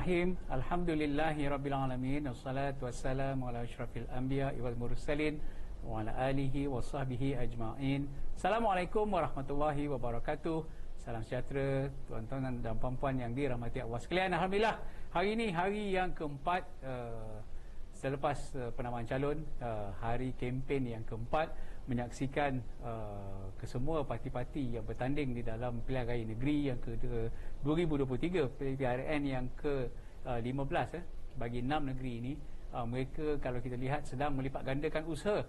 Bismillahirrahmanirrahim. Alhamdulillahirabbil wassalatu wassalamu ala asyrafil anbiya'i wal mursalin wa ala alihi wa sahbihi ajma'in. Assalamualaikum warahmatullahi wabarakatuh. Salam sejahtera tuan-tuan dan puan-puan yang dirahmati Allah sekalian. Alhamdulillah, hari ini hari yang keempat selepas penamaan calon, hari kempen yang keempat, menyaksikan kesemua parti-parti yang bertanding di dalam pilihan raya negeri yang ke-2023, PRN yang ke-15 bagi 6 negeri ini. Mereka, kalau kita lihat, sedang melipat gandakan usaha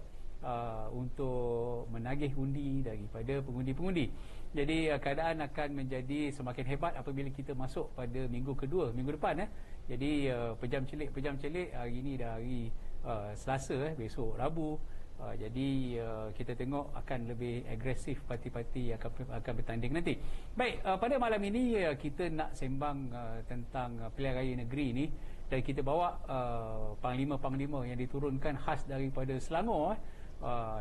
untuk menagih undi daripada pengundi-pengundi. Jadi keadaan akan menjadi semakin hebat apabila kita masuk pada minggu kedua, minggu depan. Jadi pejam celik hari ini dah hari Selasa, besok Rabu. Jadi kita tengok akan lebih agresif parti-parti yang akan bertanding nanti. Baik, pada malam ini kita nak sembang tentang pilihan raya negeri ini, dan kita bawa panglima-panglima yang diturunkan khas daripada Selangor.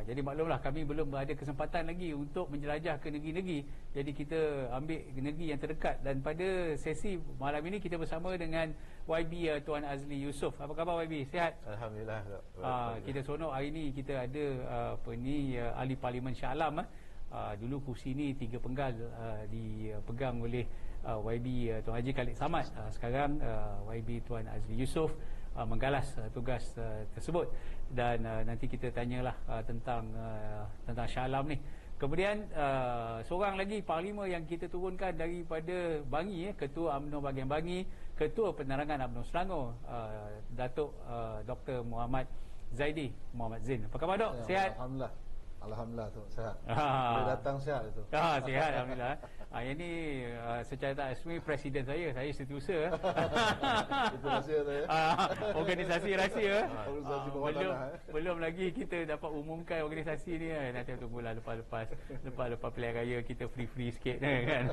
Jadi maklumlah, kami belum ada kesempatan lagi untuk menjelajah ke negeri-negeri. Jadi kita ambil negeri yang terdekat, dan pada sesi malam ini kita bersama dengan YB Tuan Azli Yusof. Apa khabar YB? Sihat? Alhamdulillah. Kita seronok hari ini kita ada ahli Parlimen Shah Alam. Dulu kursi ni 3 penggal dipegang oleh YB Tuan Haji Khalid Samad. Sekarang YB Tuan Azli Yusof menggalas tugas tersebut, dan nanti kita tanyalah tentang Shah Alam ni. Kemudian seorang lagi panglima yang kita turunkan daripada Bangi, Ketua UMNO bahagian Bangi, Ketua Penerangan UMNO Selangor, Datuk Dr. Muhammad Zaidi Muhammad Zain. Apa khabar, Dok? Sihat? Alhamdulillah. Alhamdulillah tu, sihat. Boleh datang sihat itu. Sihat, alhamdulillah. Yang ni secara tak rasmi presiden saya setiausaha. Itu rahsia saya. Organisasi rahsia. Organisasi bawah tanah. Belum lagi kita dapat umumkan organisasi ni. Nanti tunggulah lepas pilihan raya kita free sikit kan.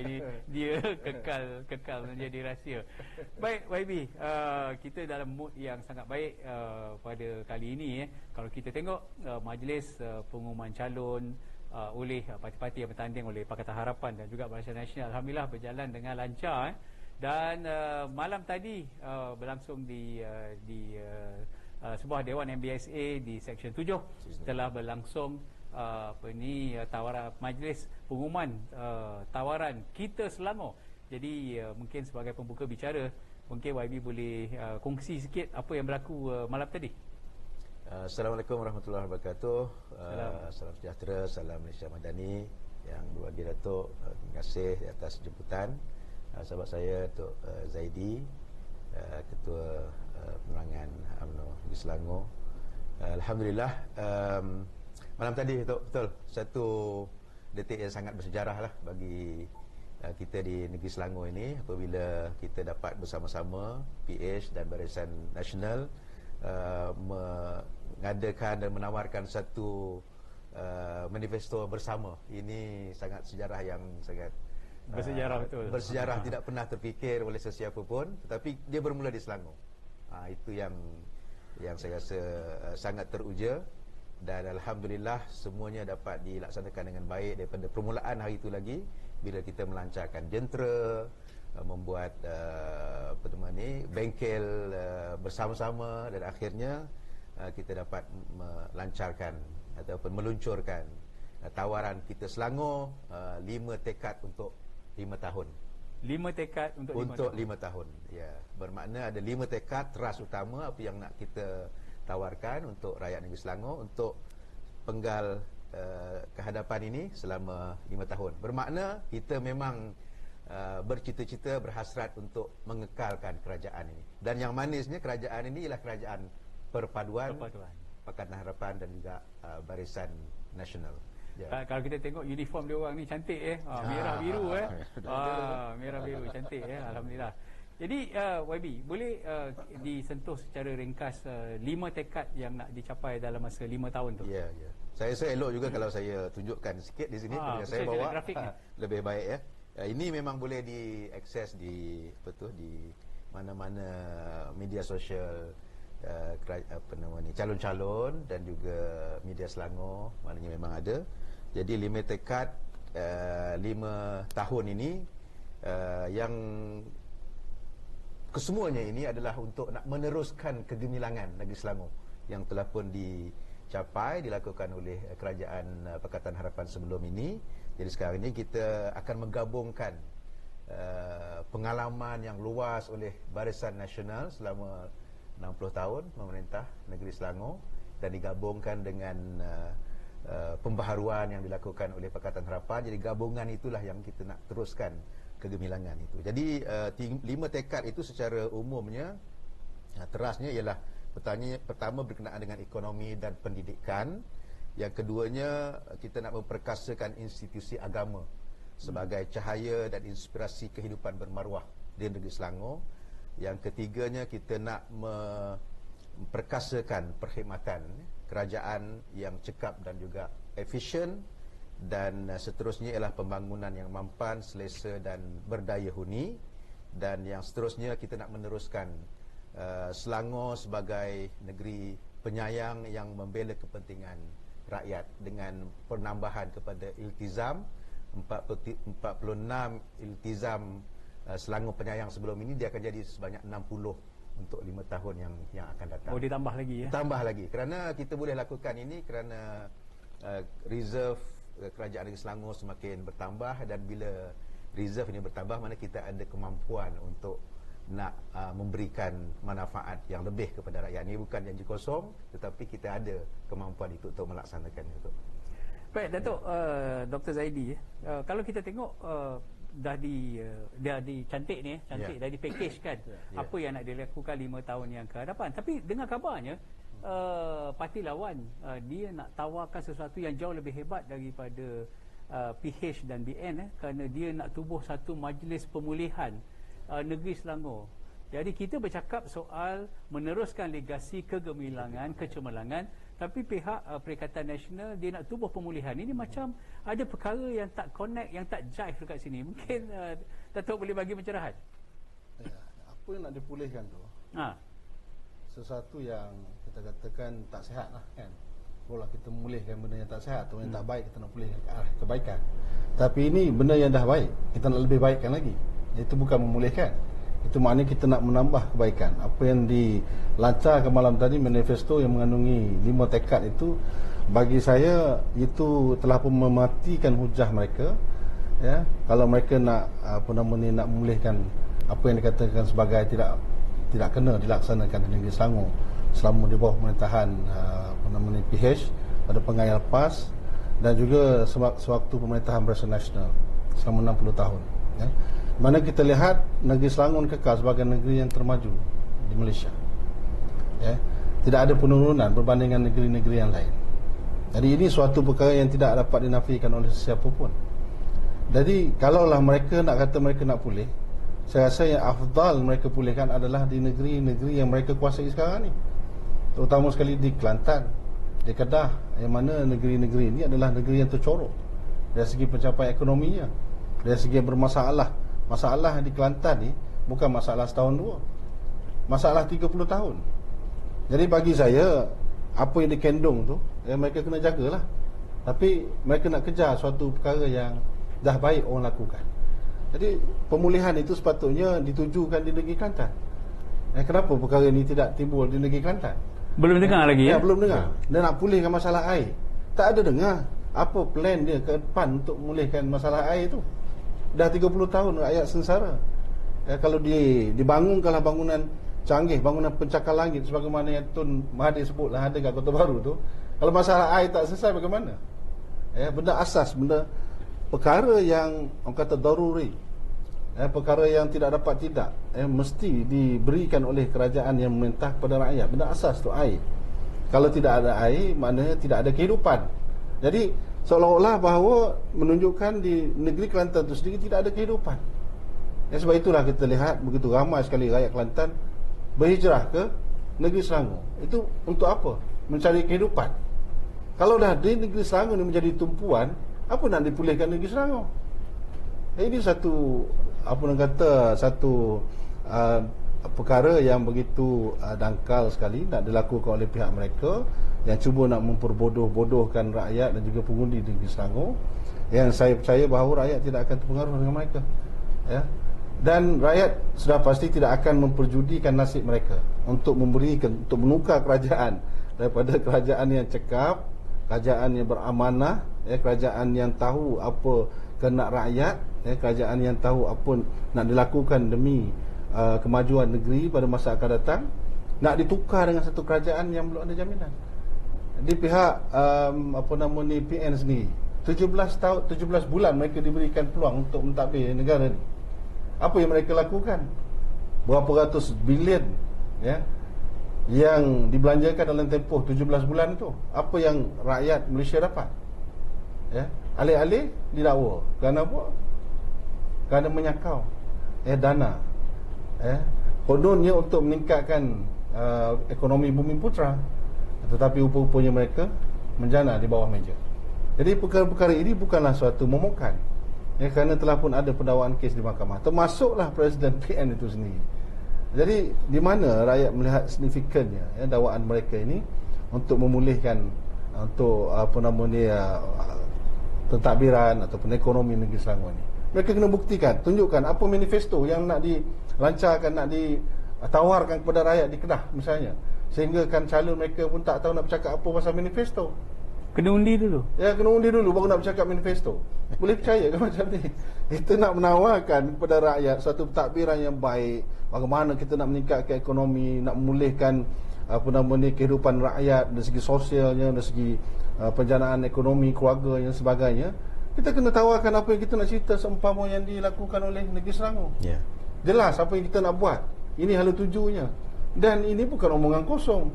Ini dia kekal menjadi rahsia. Baik YB, kita dalam mood yang sangat baik pada kali ini. Kalau kita tengok majlis pengumuman calon oleh parti-parti yang bertanding oleh Pakatan Harapan dan juga Barisan Nasional, alhamdulillah berjalan dengan lancar. Dan malam tadi berlangsung di sebuah Dewan MBSA di Seksyen 7 telah berlangsung tawaran majlis pengumuman tawaran Kita Selangor. Jadi mungkin sebagai pembuka bicara, mungkin YB boleh kongsi sikit apa yang berlaku malam tadi. Assalamualaikum warahmatullahi wabarakatuh. Salam sejahtera, salam Malaysia Madani. Yang berbahagia Datuk, terima kasih di atas jemputan. Sahabat saya Datuk Zaidi, Ketua Penerangan UMNO di Selangor. Alhamdulillah, malam tadi betul satu detik yang sangat bersejarah lah bagi kita di negeri Selangor ini, apabila kita dapat bersama-sama PH dan Barisan Nasional mengadakan dan menawarkan satu manifesto bersama. Ini sangat sejarah yang sangat bersejarah, betul. Bersejarah, tidak pernah terfikir oleh sesiapa pun, tetapi dia bermula di Selangor. Itu yang saya rasa sangat teruja, dan alhamdulillah semuanya dapat dilaksanakan dengan baik daripada permulaan hari itu lagi, bila kita melancarkan jentera, membuat bengkel bersama-sama, dan akhirnya kita dapat melancarkan ataupun meluncurkan tawaran Kita Selangor, 5 tekad untuk 5 tahun. 5 tekad untuk 5 tahun. Ya, bermakna ada 5 tekad teras utama apa yang nak kita tawarkan untuk rakyat negeri Selangor untuk penggal kehadapan ini selama 5 tahun. Bermakna kita memang bercita-cita, berhasrat untuk mengekalkan kerajaan ini. Dan yang manisnya, kerajaan ini ialah kerajaan perpaduan. Pakatan Harapan dan juga Barisan Nasional. Kalau kita tengok uniform dia orang ni cantik merah biru merah biru cantik alhamdulillah. Jadi YB, boleh disentuh secara ringkas 5 tekad yang nak dicapai dalam masa 5 tahun tu? Ya. Saya elok juga kalau saya tunjukkan sikit di sini, saya bawa lebih baik ya. Ini memang boleh diakses di mana-mana media sosial calon-calon dan juga media Selangor, maknanya memang ada. Jadi 5 tekad 5 tahun ini yang kesemuanya ini adalah untuk nak meneruskan kegemilangan negeri Selangor yang telah pun dilakukan oleh Kerajaan Pakatan Harapan sebelum ini. Jadi sekarang ini kita akan menggabungkan pengalaman yang luas oleh Barisan Nasional selama 60 tahun memerintah negeri Selangor dan digabungkan dengan pembaharuan yang dilakukan oleh Pakatan Harapan. Jadi gabungan itulah yang kita nak teruskan kegemilangan itu. Jadi 5 tekad itu secara umumnya terasnya ialah pertama berkenaan dengan ekonomi dan pendidikan. Yang keduanya, kita nak memperkasakan institusi agama sebagai cahaya dan inspirasi kehidupan bermaruah di negeri Selangor. Yang ketiganya, kita nak memperkasakan perkhidmatan kerajaan yang cekap dan juga efisien. Dan seterusnya ialah pembangunan yang mampan, selesa dan berdaya huni. Dan yang seterusnya, kita nak meneruskan Selangor sebagai negeri penyayang yang membela kepentingan rakyat dengan penambahan kepada iltizam 46 iltizam Selangor penyayang sebelum ini, dia akan jadi sebanyak 60 untuk 5 tahun yang akan datang. Ditambah lagi ya? Tambah lagi, kerana kita boleh lakukan ini kerana reserve kerajaan negeri Selangor semakin bertambah, dan bila reserve ini bertambah, mana kita ada kemampuan untuk nak memberikan manfaat yang lebih kepada rakyat. Ini bukan janji kosong, tetapi kita ada kemampuan itu untuk melaksanakan itu. Baik, Datuk, Dr. Zaidi, kalau kita tengok dah dicantik ni, dah dipackage kan apa yang nak dilakukan 5 tahun yang ke hadapan. Tapi dengar kabarnya parti lawan dia nak tawarkan sesuatu yang jauh lebih hebat daripada PH dan BN kerana dia nak tubuh satu majlis pemulihan negeri Selangor. Jadi kita bercakap soal meneruskan legasi kegemilangan, kecemerlangan, tapi pihak Perikatan Nasional dia nak tubuh pemulihan. Ini macam ada perkara yang tak connect, yang tak jive dekat sini. Mungkin Datuk boleh bagi pencerahan. Ya, apa yang nak dipulihkan tu sesuatu yang kita katakan tak sihat lah kan. Kalau kita memulihkan benda yang tak sihat atau yang tak baik, kita nak pulihkan ke arah kebaikan. Tapi ini benda yang dah baik, kita nak lebih baikkan lagi. Itu bukan memulihkan, itu maknanya kita nak menambah kebaikan. Apa yang dilancarkan malam tadi, manifesto yang mengandungi 5 tekad itu, bagi saya itu telah pun mematikan hujah mereka. Ya, kalau mereka nak nak memulihkan apa yang dikatakan sebagai tidak kena dilaksanakan di negeri Selangor selama di bawah pemerintahan PH pada pengayan lepas, dan juga sewaktu pemerintahan Barisan Nasional selama 60 tahun. Ya. Mana kita lihat negeri Selangor kekal sebagai negeri yang termaju di Malaysia. Ya. Tidak ada penurunan berbandingkan negeri-negeri yang lain. Jadi ini suatu perkara yang tidak dapat dinafikan oleh sesiapa pun. Jadi kalaulah mereka nak kata mereka nak pulih, saya rasa yang afdal mereka pulihkan adalah di negeri-negeri yang mereka kuasai sekarang ni. Terutama sekali di Kelantan, di Kedah, yang mana negeri-negeri ini adalah negeri yang tercorok dari segi pencapaian ekonominya, dari segi bermasalah. Masalah di Kelantan ni bukan masalah setahun dua, masalah 30 tahun. Jadi bagi saya, apa yang dikandung tu mereka kena jagalah. Tapi mereka nak kejar suatu perkara yang dah baik orang lakukan. Jadi pemulihan itu sepatutnya ditujukan di negeri Kelantan. Kenapa perkara ini tidak timbul di negeri Kelantan? Belum dengar lagi ya? Belum dengar. Dia nak pulihkan masalah air, tak ada dengar apa plan dia ke depan untuk memulihkan masalah air itu. Dah 30 tahun rakyat sengsara. Kalau dibangunkanlah bangunan canggih, bangunan pencakar langit sebagaimana yang Tun Mahathir sebutlah ada kat Kota Baru tu, kalau masalah air tak selesai bagaimana? Benda asas, benda perkara yang orang kata daruri, perkara yang tidak dapat tidak, mesti diberikan oleh kerajaan yang memerintah kepada rakyat. Benda asas tu air. Kalau tidak ada air, maknanya tidak ada kehidupan. Jadi seolah-olah bahawa menunjukkan di negeri Kelantan itu sendiri tidak ada kehidupan. Sebab itulah kita lihat begitu ramai sekali rakyat Kelantan berhijrah ke negeri Selangor. Itu untuk apa? Mencari kehidupan. Kalau dah di negeri Selangor ini menjadi tumpuan, apa nak dipulihkan negeri Selangor? Ini satu perkara yang begitu dangkal sekali nak dilakukan oleh pihak mereka yang cuba nak memperbodoh-bodohkan rakyat dan juga pengundi di negeri Selangor, yang saya percaya bahawa rakyat tidak akan terpengaruh dengan mereka. Ya. Dan rakyat sudah pasti tidak akan memperjudikan nasib mereka untuk menukar kerajaan daripada kerajaan yang cekap, kerajaan yang beramanah, kerajaan yang tahu apa kehendak rakyat, kerajaan yang tahu apa nak dilakukan demi kemajuan negeri pada masa akan datang, nak ditukar dengan satu kerajaan yang belum ada jaminan. Di pihak PN sendiri, 17 bulan mereka diberikan peluang untuk mentadbir negara ni. Apa yang mereka lakukan? Berapa ratus bilion yang dibelanjakan dalam tempoh 17 bulan itu. Apa yang rakyat Malaysia dapat? Alih-alih didakwa. Kerana apa? Kerana menyakau dana. Kononnya untuk meningkatkan ekonomi Bumi Putra, tetapi rupa-rupanya mereka menjana di bawah meja. Jadi perkara-perkara ini bukanlah suatu momokan, kerana telah pun ada pendakwaan kes di mahkamah, termasuklah Presiden PN itu sendiri. Jadi di mana rakyat melihat signifikannya dakwaan mereka ini untuk memulihkan untuk pentadbiran ataupun ekonomi negeri Selangor ini. Mereka kena buktikan, tunjukkan apa manifesto yang nak dilancarkan, nak ditawarkan kepada rakyat di Kedah misalnya, sehingga kan calon mereka pun tak tahu nak bercakap apa pasal manifesto. Kena undi dulu. Kena undi dulu baru nak bercakap manifesto. Boleh percaya ke macam ni? Kita nak menawarkan kepada rakyat satu pentadbiran yang baik, bagaimana kita nak meningkatkan ekonomi, nak memulihkan kehidupan rakyat dari segi sosialnya, dari segi penjanaan ekonomi keluarga dan sebagainya. Kita kena tawarkan apa yang kita nak cerita seumpama yang dilakukan oleh negeri Selangor. Jelas apa yang kita nak buat. Ini hala tujunya. Dan ini bukan omongan kosong.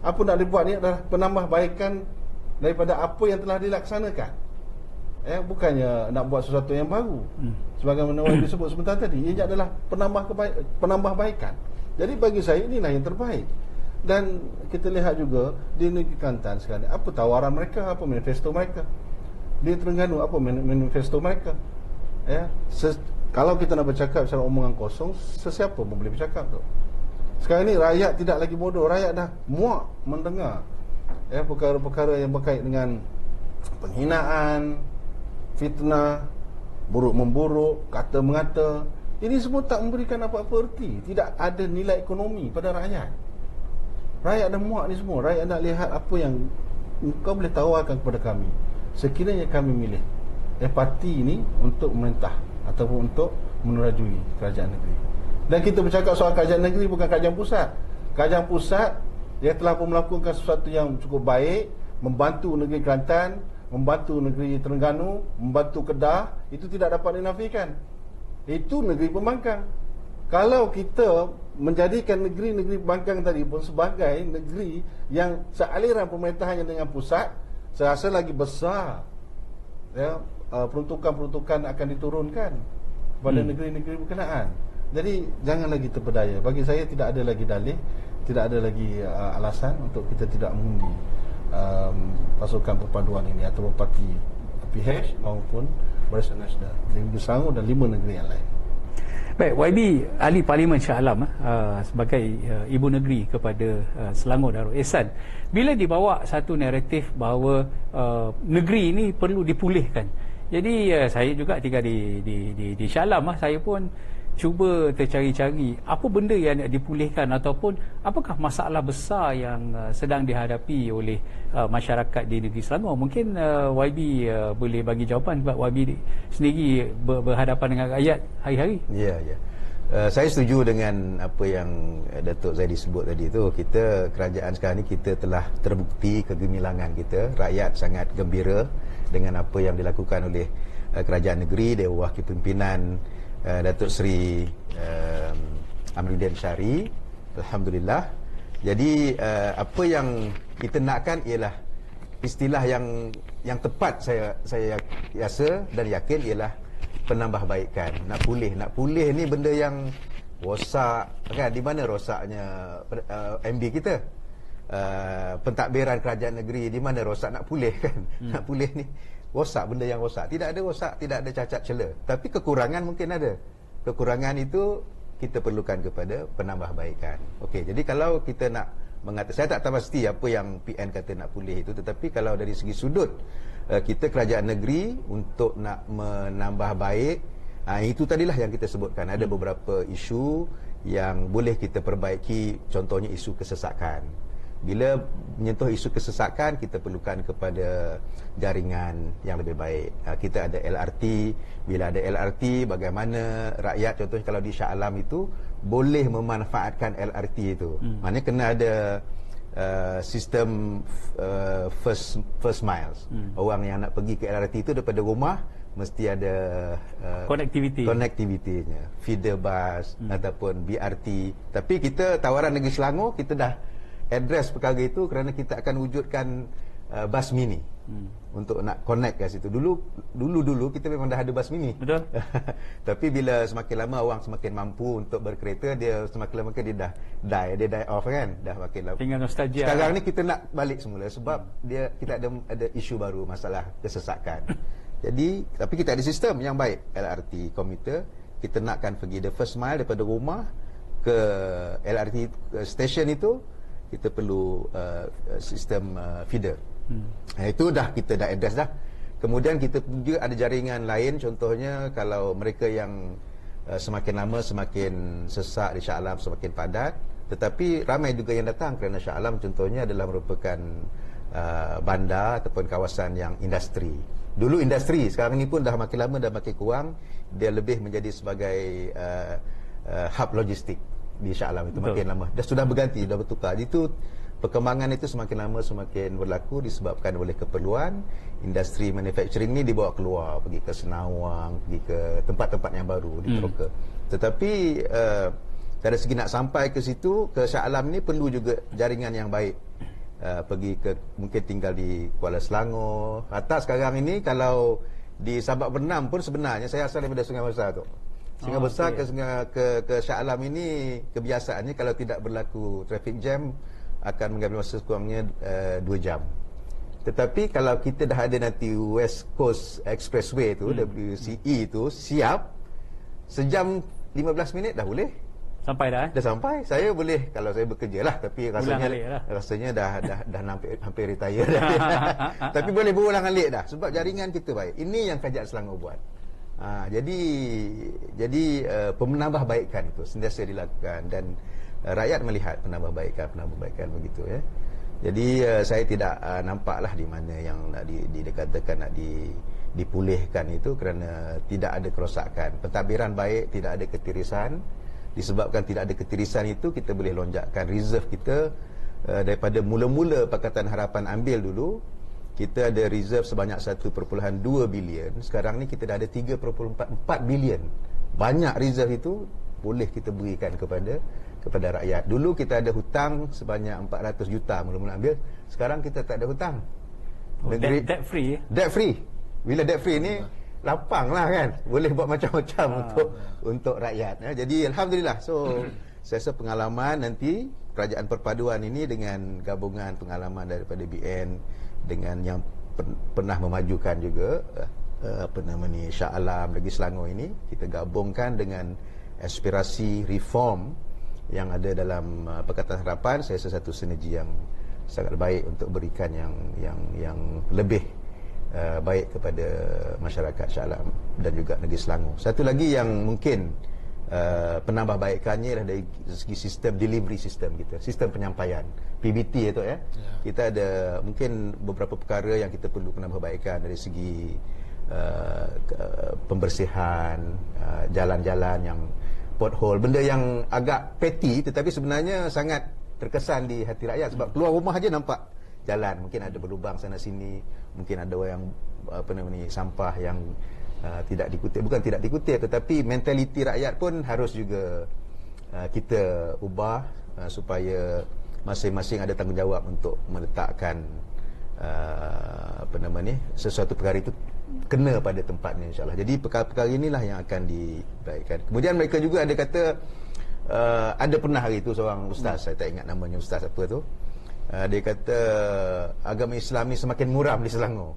Apa nak dibuat ni adalah penambahbaikan daripada apa yang telah dilaksanakan. Bukannya nak buat sesuatu yang baru. Sebagaimana yang disebut sebentar tadi, ia adalah penambahbaikan. Jadi bagi saya inilah yang terbaik. Dan kita lihat juga di negeri Kelantan sekarang, apa tawaran mereka, apa manifesto mereka. Di Terengganu, apa manifesto mereka. Kalau kita nak bercakap secara omongan kosong, sesiapa pun boleh bercakap tu. Sekarang ni rakyat tidak lagi bodoh. Rakyat dah muak mendengar perkara-perkara yang berkait dengan penghinaan, fitnah, buruk-memburuk, kata-mengata. Ini semua tak memberikan apa-apa erti. Tidak ada nilai ekonomi pada rakyat. Rakyat dah muak ni semua. Rakyat nak lihat apa yang kau boleh tawarkan kepada kami sekiranya kami milih parti ini untuk memerintah ataupun untuk menerajui kerajaan negeri. Dan kita bercakap soal kerajaan negeri, bukan kerajaan pusat. Kerajaan pusat dia telah pun melakukan sesuatu yang cukup baik, membantu negeri Kelantan, membantu negeri Terengganu, membantu Kedah. Itu tidak dapat dinafikan. Itu negeri pembangkang. Kalau kita menjadikan negeri-negeri pembangkang tadi pun sebagai negeri yang sealiran pemerintahannya dengan pusat, saya rasa lagi besar peruntukan-peruntukan akan diturunkan kepada negeri-negeri berkenaan. Jadi jangan lagi terpedaya. Bagi saya tidak ada lagi dalih, tidak ada lagi alasan untuk kita tidak mengundi pasukan perpaduan ini ataupun parti PH maupun Barisan Nasional di Negeri Selangor dan 5 negeri yang lain. Baik, YB Ahli Parlimen Shah Alam sebagai ibu negeri kepada Selangor Darul Ehsan, bila dibawa satu naratif bahawa negeri ini perlu dipulihkan. Jadi saya juga tinggal di Shah Alam, saya pun cuba tercari-cari apa benda yang nak dipulihkan ataupun apakah masalah besar yang sedang dihadapi oleh masyarakat di negeri Selangor. Mungkin YB boleh bagi jawapan sebab YB sendiri berhadapan dengan rakyat hari-hari. Ya. Saya setuju dengan apa yang Datuk Zaidi sebut tadi tu. Kita kerajaan sekarang ni kita telah terbukti kegemilangan kita. Rakyat sangat gembira dengan apa yang dilakukan oleh kerajaan negeri, Dewan Wakil Pimpinan Datuk Seri Amiruddin Syari. Alhamdulillah. Jadi apa yang kita nakkan ialah istilah yang tepat saya rasa dan yakin ialah penambahbaikan. Nak pulih ni benda yang rosak kan. Di mana rosaknya MB kita? Pentadbiran kerajaan negeri, di mana rosak nak pulih kan? Nak pulih ni rosak, benda yang rosak. Tidak ada rosak, tidak ada cacat cela. Tapi kekurangan mungkin ada. Kekurangan itu kita perlukan kepada penambahbaikan. Okey, jadi kalau kita nak mengatakan, saya tak tahu pasti apa yang PN kata nak pulih itu, tetapi kalau dari segi sudut kita kerajaan negeri untuk nak menambah baik Itu tadilah yang kita sebutkan. Ada beberapa isu yang boleh kita perbaiki, contohnya isu kesesakan. Bila menyentuh isu kesesakan, kita perlukan kepada jaringan yang lebih baik. Kita ada LRT. Bila ada LRT, bagaimana rakyat, contohnya kalau di Shah Alam itu boleh memanfaatkan LRT itu. Maknanya kena ada sistem first miles. Orang yang nak pergi ke LRT itu daripada rumah mesti ada connectivity-nya, feeder bus ataupun BRT. Tapi kita tawaran Negeri Selangor, kita dah address perkara itu kerana kita akan wujudkan bus mini untuk nak connect ke situ. Dulu kita memang dah ada bus mini. Betul. Tapi bila semakin lama orang semakin mampu untuk berkereta, dia semakin lama dia dah die off kan, dah makin lama. Tinggal nostalgia. Sekarang ni kita nak balik semula sebab kita ada isu baru, masalah kesesakan. Jadi tapi kita ada sistem yang baik, LRT komuter. Kita nakkan pergi the first mile daripada rumah ke LRT station itu, kita perlu sistem feeder. Itu kita dah address dah. Kemudian kita juga ada jaringan lain, contohnya kalau mereka yang semakin lama semakin sesak di Shah Alam, semakin padat, tetapi ramai juga yang datang kerana Shah Alam contohnya adalah merupakan bandar ataupun kawasan yang industri. Dulu industri, sekarang ni pun dah makin lama dah makin kurang. Dia lebih menjadi sebagai hub logistik di Shah Alam itu. Betul. Makin lama dah sudah berganti, dah bertukar. Itu perkembangan itu semakin lama semakin berlaku disebabkan oleh keperluan. Industri manufacturing ni dibawa keluar, pergi ke Senawang, pergi ke tempat-tempat yang baru di Teroka. Tetapi dari segi nak sampai ke situ, ke Shah Alam ni perlu juga jaringan yang baik. Pergi ke, mungkin tinggal di Kuala Selangor. Atas sekarang ini kalau di Sabak Bernam pun sebenarnya saya asal daripada Sungai Besar tu. Sungai Besar ke Shah Alam ini kebiasaannya kalau tidak berlaku traffic jam akan mengambil masa sekurangnya 2 jam. Tetapi kalau kita dah ada nanti West Coast Expressway tu, WCE tu siap, sejam 15 minit dah boleh. Sampai dah. Dah sampai. Saya boleh kalau saya bekerja lah, tapi rasanya dah hampir retire dah. Tapi boleh berulang alik dah sebab jaringan kita baik. Ini yang Kerajaan Selangor buat. Jadi penambahbaikan itu sentiasa dilakukan dan rakyat melihat penambahbaikan begitu ya. Jadi saya tidak nampaklah di mana yang nak dikatakan nak dipulihkan itu kerana tidak ada kerosakan. Pentadbiran baik, tidak ada ketirisan. Disebabkan tidak ada ketirisan itu, kita boleh lonjakkan reserve kita. Daripada mula-mula Pakatan Harapan ambil dulu, kita ada reserve sebanyak 1.2 bilion. Sekarang ni kita dah ada 3.4 bilion. Banyak reserve itu boleh kita berikan kepada rakyat. Dulu kita ada hutang sebanyak 400 juta mula-mula ambil. Sekarang kita tak ada hutang. Debt free. Debt free. Bila debt free ni lapang lah kan, boleh buat macam-macam untuk rakyat ya. Jadi alhamdulillah. So saya rasa pengalaman nanti kerajaan perpaduan ini dengan gabungan pengalaman daripada BN dengan yang pernah memajukan juga Shah Alam, Negeri Selangor ini, kita gabungkan dengan aspirasi reform yang ada dalam Pakatan Harapan. Saya rasa satu sinergi yang sangat baik untuk berikan yang lebih baik kepada masyarakat Shah Alam dan juga Negeri Selangor. Satu lagi yang mungkin penambahbaikannya adalah dari segi sistem delivery sistem kita, sistem penyampaian PBT itu ya. Kita ada mungkin beberapa perkara yang kita perlu penambahbaikan dari segi pembersihan jalan-jalan yang pothole, benda yang agak petty tetapi sebenarnya sangat terkesan di hati rakyat sebab keluar rumah aja nampak jalan, mungkin ada berlubang sana sini, mungkin ada yang sampah yang tidak dikutip, bukan tidak dikutip tetapi mentaliti rakyat pun harus juga kita ubah supaya masing-masing ada tanggungjawab untuk meletakkan sesuatu perkara itu kena pada tempatnya insya-Allah. Jadi perkara-perkara inilah yang akan dibaikkan. Kemudian mereka juga ada kata ada pernah hari itu seorang ustaz, saya tak ingat namanya ustaz apa tu. Dia kata agama Islam ni semakin muram di Selangor.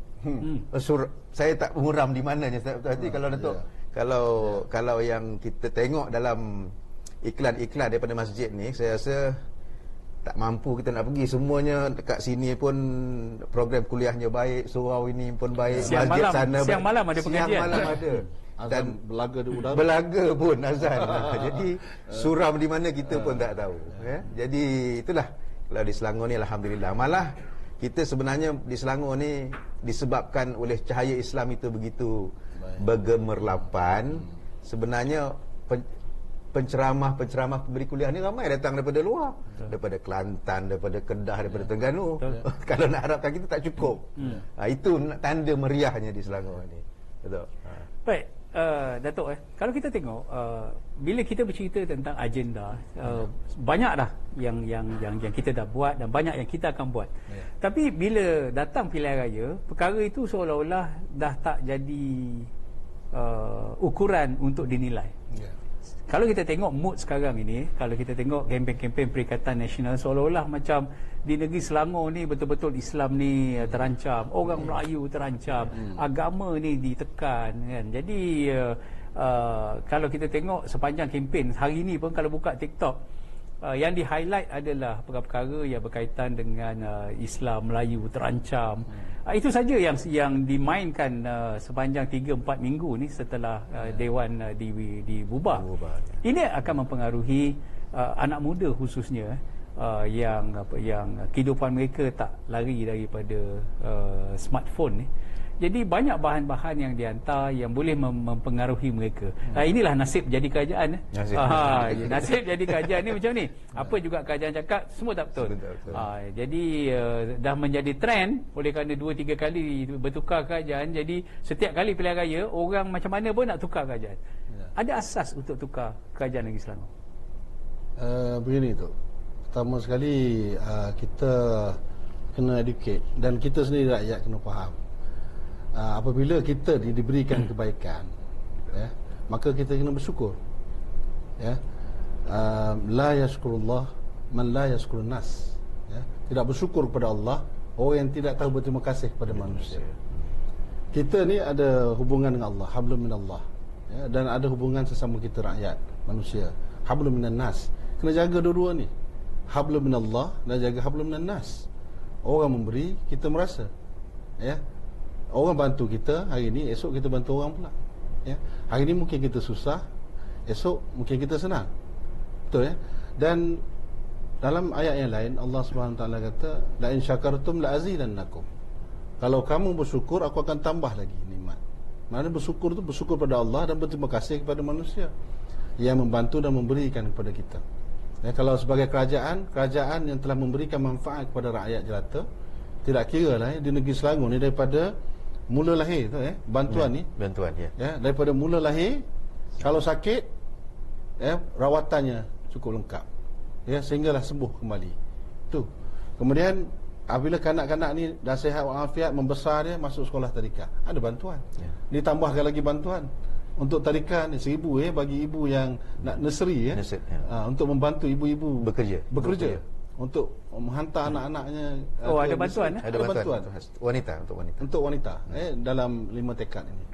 Saya tak muram di mananya. Tapi kalau Datuk, kalau yang kita tengok dalam iklan-iklan daripada masjid ni, saya rasa tak mampu kita nak pergi. Semuanya dekat sini pun program kuliahnya baik, surau ini pun baik, siang masjid malam, sana siang malam ada pengajian. Siang malam ada. dan belaga di udara. Belaga pun azan. Jadi suram di mana kita pun tak tahu. Jadi itulah kalau di Selangor ni alhamdulillah. Malah kita sebenarnya di Selangor ni disebabkan oleh cahaya Islam itu begitu bergemerlapan. Sebenarnya penceramah pemberi kuliah ni ramai datang daripada luar. Betul. Daripada Kelantan, daripada Kedah, daripada Terengganu. Kalau nak harapkan kita tak cukup. Itu tanda meriahnya di Selangor ni. Betul. Baik, Datuk, kalau kita tengok bila kita bercerita tentang agenda, banyak dah yang kita dah buat dan banyak yang kita akan buat. Tapi bila datang pilihan raya, perkara itu seolah-olah dah tak jadi ukuran untuk dinilai. Kalau kita tengok mood sekarang ini, kalau kita tengok kempen-kempen Perikatan Nasional, seolah-olah macam di negeri Selangor ni betul-betul Islam ni terancam, orang Melayu terancam, agama ni ditekan, kan. Jadi kalau kita tengok sepanjang kempen hari ini pun, kalau buka TikTok, yang di-highlight adalah perkara-perkara yang berkaitan dengan Islam Melayu terancam. Itu saja yang dimainkan sepanjang 3-4 minggu ni setelah Dewan dibubar. Ini akan mempengaruhi anak muda khususnya yang kehidupan mereka tak lari daripada smartphone ni. Jadi banyak bahan-bahan yang dihantar yang boleh mempengaruhi mereka. Inilah nasib jadi kerajaan. Nasib jadi kerajaan ni macam ni. Apa juga kerajaan cakap, semua tak betul. Jadi dah menjadi trend oleh kerana 2-3 kali bertukar kerajaan. Jadi setiap kali pilihan raya, orang macam mana pun nak tukar kerajaan. Ada asas untuk tukar kerajaan negeri Selangor? Begini tu. Pertama sekali kita kena educate, dan kita sendiri rakyat kena faham. Apabila kita diberikan kebaikan, maka kita kena bersyukur. La yashkurullah man la yashkurun nas. Tidak bersyukur kepada Allah orang yang tidak tahu berterima kasih kepada manusia. Kita ni ada hubungan dengan Allah, hablum minallah, dan ada hubungan sesama kita rakyat manusia, hablum minan nas. Kena jaga dua-dua ni, hablum minallah dan jaga hablum minan nas. Orang memberi, kita merasa, orang bantu kita hari ni, esok kita bantu orang pula. Hari ni mungkin kita susah, esok mungkin kita senang. Betul ya? Dan dalam ayat yang lain Allah SWT kata, la in syakartum la azidannakum. Kalau kamu bersyukur, aku akan tambah lagi nikmat. Maksudnya bersyukur tu bersyukur pada Allah dan berterima kasih kepada manusia yang membantu dan memberikan kepada kita. Kalau sebagai kerajaan yang telah memberikan manfaat kepada rakyat jelata, tidak kira lah di negeri Selangor ni, daripada mula lahir tu, bantuan daripada mula lahir, kalau sakit, rawatannya cukup lengkap, sehinggalah sembuh kembali. Tu. Kemudian apabila kanak-kanak ni dah sihat walafiat, membesar, dia masuk sekolah tadika, ada bantuan. Ditambahkan lagi bantuan untuk tadika ni 1,000 bagi ibu yang nak nursery, untuk membantu ibu-ibu bekerja. Untuk menghantar anak-anaknya. Ada bantuan. Ada bantuan untuk wanita dalam 5 tekad ini.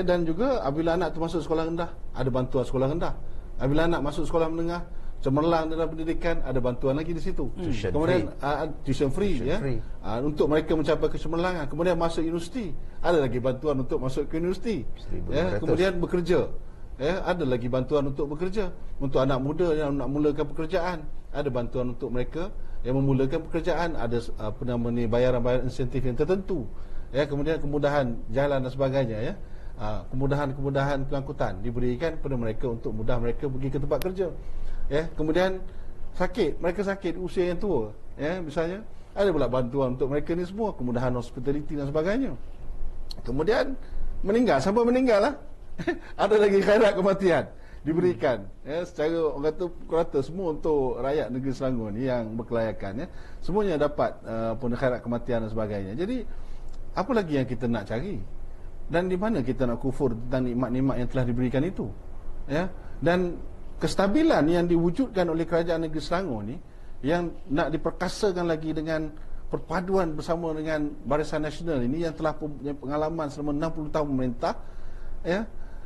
Dan juga apabila anak tu masuk sekolah rendah, ada bantuan sekolah rendah. Apabila anak masuk sekolah menengah, cemerlang dalam pendidikan, ada bantuan lagi di situ. Kemudian tuition free. Untuk mereka mencapai kecemerlangan. Kemudian masuk universiti, ada lagi bantuan untuk masuk ke universiti. Kemudian bekerja, ada lagi bantuan untuk bekerja. Untuk anak muda yang nak mulakan pekerjaan, ada bantuan untuk mereka yang memulakan pekerjaan. Ada bayaran-bayaran insentif yang tertentu. Kemudian kemudahan jalan dan sebagainya. Kemudahan-kemudahan pengangkutan diberikan kepada mereka untuk mudah mereka pergi ke tempat kerja. Kemudian mereka sakit usia yang tua, misalnya, ada pula bantuan untuk mereka ni semua, kemudahan hospitality dan sebagainya. Kemudian meninggal, sampai meninggal lah ada lagi khairat kematian diberikan, secara orang kata rata semua untuk rakyat negeri Selangor ni yang berkelayakan, semuanya dapat khairat kematian dan sebagainya. Jadi apa lagi yang kita nak cari? Dan di mana kita nak kufur tentang nikmat-nikmat yang telah diberikan itu? Dan kestabilan yang diwujudkan oleh kerajaan negeri Selangor ni, yang nak diperkasakan lagi dengan perpaduan bersama dengan Barisan Nasional ini yang telah punya pengalaman selama 60 tahun memerintah,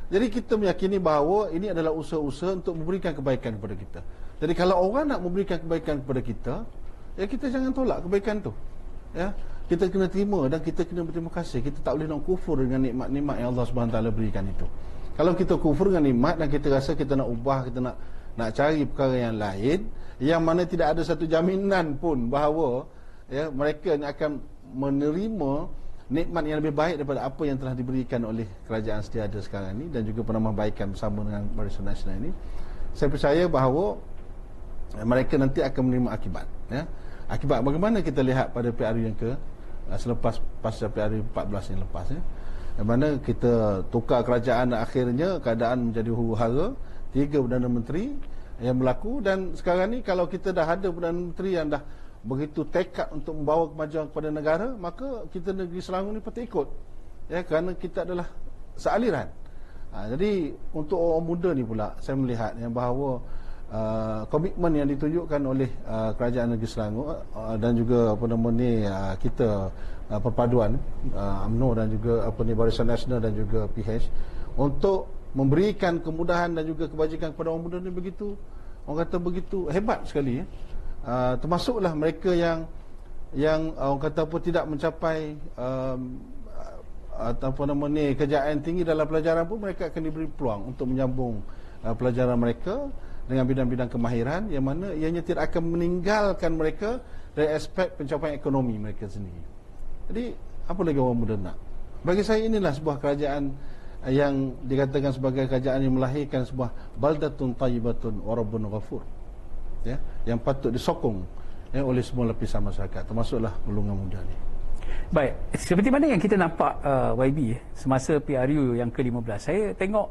jadi kita meyakini bahawa ini adalah usaha-usaha untuk memberikan kebaikan kepada kita. Jadi kalau orang nak memberikan kebaikan kepada kita, kita jangan tolak kebaikan tu. Kita kena terima dan kita kena berterima kasih. Kita tak boleh nak kufur dengan nikmat-nikmat yang Allah SWT berikan itu. Kalau kita kufur dengan nikmat dan kita rasa kita nak ubah, kita nak cari perkara yang lain, yang mana tidak ada satu jaminan pun bahawa ya, mereka akan menerima nikmat yang lebih baik daripada apa yang telah diberikan oleh kerajaan sedia ada sekarang ini, dan juga penambahbaikan bersama dengan Barisan Nasional ini. Saya percaya bahawa mereka nanti akan menerima akibat, ya. Akibat bagaimana kita lihat pada PRU yang selepas pasca PRU 14 yang lepas, ya. Di mana kita tukar kerajaan, akhirnya keadaan menjadi huru-hara, 3 Perdana Menteri yang berlaku, dan sekarang ni kalau kita dah ada Perdana Menteri yang dah begitu tekad untuk membawa kemajuan kepada negara, maka kita negeri Selangor ni patut ikut, ya, kerana kita adalah sealiran. Jadi untuk orang muda ni pula, saya melihat yang bahawa komitmen yang ditunjukkan oleh kerajaan negeri Selangor dan juga kita perpaduan UMNO dan juga Barisan Nasional dan juga PH untuk memberikan kemudahan dan juga kebajikan kepada orang muda ni begitu, orang kata begitu hebat sekali, ya. Termasuklah mereka yang orang kata tidak mencapai kejayaan tinggi dalam pelajaran pun, mereka akan diberi peluang untuk menyambung pelajaran mereka dengan bidang-bidang kemahiran yang mana ianya tidak akan meninggalkan mereka dari aspek pencapaian ekonomi mereka sendiri. Jadi apa lagi orang muda nak? Bagi saya inilah sebuah kerajaan yang dikatakan sebagai kerajaan yang melahirkan sebuah baldatun tayyibatun wa rabbun ghafur, ya, yang patut disokong, ya, oleh semua lapisan masyarakat, termasuklah golongan muda ni. Baik, seperti mana yang kita nampak YB semasa PRU yang ke-15, saya tengok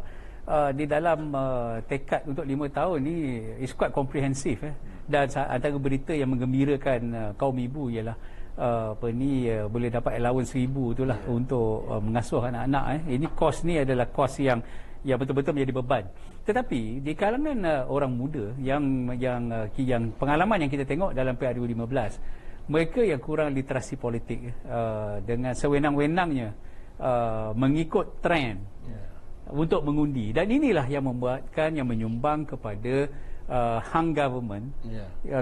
di dalam tekad untuk 5 tahun ni is quite komprehensif, dan antara berita yang menggembirakan kaum ibu ialah boleh dapat allowance 1,000 itulah, untuk mengasuh anak-anak. Ini kos ni adalah kos yang betul-betul menjadi beban. Tetapi di kalangan orang muda yang pengalaman yang kita tengok dalam PRU 15, mereka yang kurang literasi politik, dengan sewenang-wenangnya mengikut trend untuk mengundi, dan inilah yang membuatkan, yang menyumbang kepada hang government,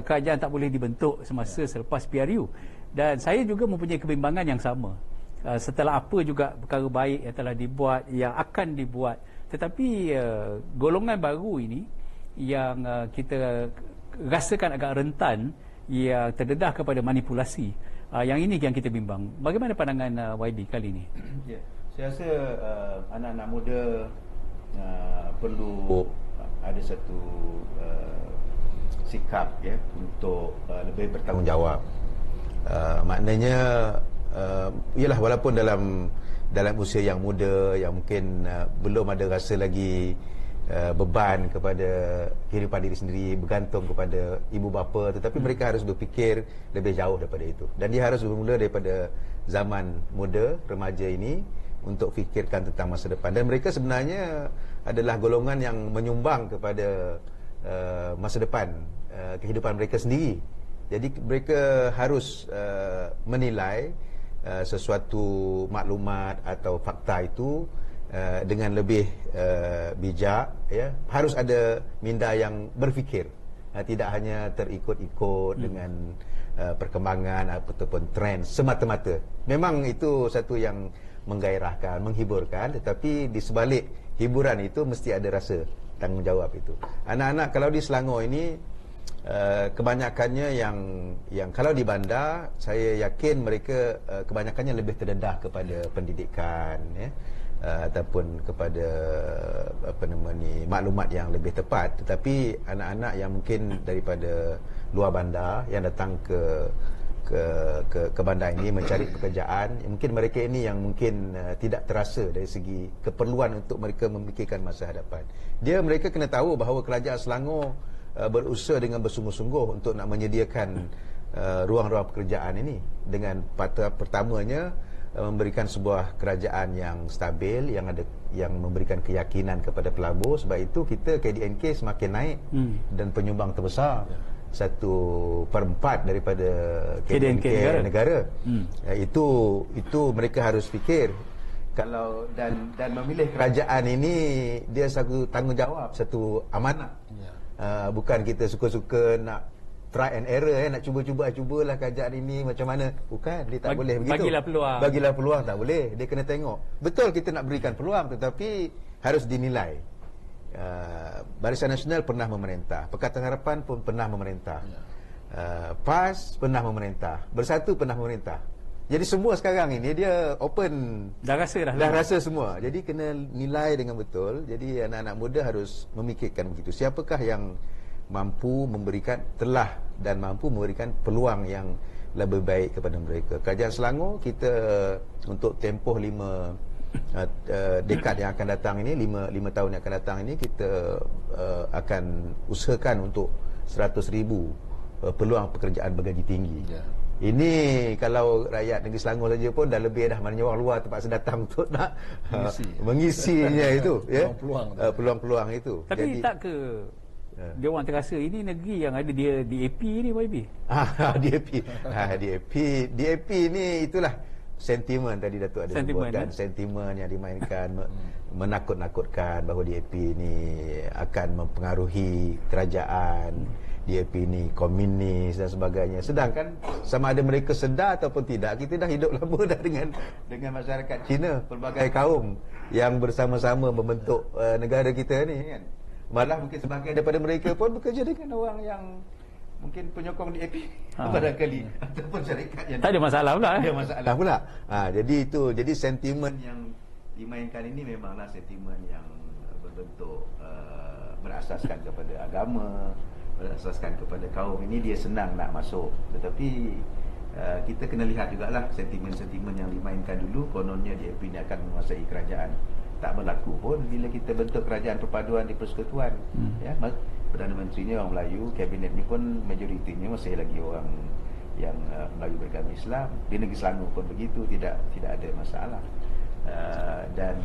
kerajaan tak boleh dibentuk semasa selepas PRU. Dan saya juga mempunyai kebimbangan yang sama setelah apa juga perkara baik yang telah dibuat, yang akan dibuat, tetapi golongan baru ini yang kita rasakan agak rentan, yang terdedah kepada manipulasi, yang ini yang kita bimbang. Bagaimana pandangan YB kali ini? Ya, saya rasa anak-anak muda perlu ada satu sikap, ya, untuk lebih bertanggungjawab. Maknanya ialah walaupun dalam usia yang muda, yang mungkin belum ada rasa lagi beban kepada kehidupan diri sendiri, bergantung kepada ibu bapa, tetapi mereka harus berfikir lebih jauh daripada itu, dan dia harus bermula daripada zaman muda, remaja ini, untuk fikirkan tentang masa depan. Dan mereka sebenarnya adalah golongan yang menyumbang kepada masa depan kehidupan mereka sendiri. Jadi mereka harus menilai sesuatu maklumat atau fakta itu dengan lebih bijak, ya. Harus ada minda yang berfikir, tidak hanya terikut-ikut dengan perkembangan ataupun trend semata-mata. Memang itu satu yang menggairahkan, menghiburkan, tetapi di sebalik hiburan itu mesti ada rasa tanggungjawab itu. Anak-anak kalau di Selangor ini kebanyakannya yang kalau di bandar, saya yakin mereka kebanyakannya lebih terdedah kepada pendidikan, ya, ataupun kepada maklumat yang lebih tepat. Tetapi anak-anak yang mungkin daripada luar bandar yang datang ke bandar ini mencari pekerjaan, mungkin mereka ini yang mungkin tidak terasa dari segi keperluan untuk mereka memikirkan masa hadapan. Mereka kena tahu bahawa kerajaan Selangor berusaha dengan bersungguh-sungguh untuk nak menyediakan ruang-ruang pekerjaan ini, dengan pertamanya memberikan sebuah kerajaan yang stabil, yang memberikan keyakinan kepada pelabur. Sebab itu kita KDNK semakin naik dan penyumbang terbesar 1/4 daripada KDNK negara. Itu mereka harus fikir. Kalau dan memilih kerajaan ini, dia satu tanggungjawab, satu amanah. Bukan kita suka-suka nak try and error, nak cubalah kerajaan ini macam mana. Bukan, dia tak boleh begitu. Bagilah peluang tak boleh. Dia kena tengok. Betul kita nak berikan peluang, tetapi harus dinilai. Barisan Nasional pernah memerintah, Pakatan Harapan pun pernah memerintah, PAS pernah memerintah, Bersatu pernah memerintah. Jadi semua sekarang ini dia open, dah rasa semua. Jadi kena nilai dengan betul. Jadi anak-anak muda harus memikirkan begitu, siapakah yang mampu memberikan, telah dan mampu memberikan peluang yang lebih baik kepada mereka. Kerajaan Selangor kita untuk tempoh 5 dekad yang akan datang ini, 5 tahun yang akan datang ini, kita akan usahakan untuk 100,000 peluang pekerjaan bergaji tinggi. Ini kalau rakyat negeri Selangor saja pun dah lebih dah, maknanya orang luar terpaksa datang untuk nak mengisinya itu, ya, peluang-peluang itu. Tapi jadi, tak ke dia orang terasa ini negeri yang ada dia DAP ni, YB? DAP ni itulah sentimen tadi Datuk ada sebut, dan sentimen yang dimainkan menakut-nakutkan bahawa DAP ni akan mempengaruhi kerajaan, DAP ni komunis dan sebagainya. Sedangkan sama ada mereka sedar ataupun tidak, kita dah hidup lama dah dengan masyarakat Cina, pelbagai kaum yang bersama-sama membentuk negara kita ni kan. Malah mungkin sebahagian daripada mereka pun bekerja dengan orang yang mungkin penyokong DAP barangkali, ataupun syarikat yang tak ada masalah pula. Ada masalah pula. Jadi itu, jadi sentimen yang dimainkan ini memanglah sentimen yang berbentuk berasaskan kepada agama, berasaskan kepada kaum. Ini dia senang nak masuk, tetapi kita kena lihat jugalah sentimen-sentimen yang dimainkan dulu. Kononnya DAP ini akan menguasai kerajaan. Tak berlaku pun bila kita bentuk kerajaan perpaduan di Persekutuan. Ya, Perdana Menterinya orang Melayu, kabinetnya pun majoritinya masih lagi orang yang Melayu beragama Islam. Di negeri Selangor pun begitu, tidak ada masalah. Dan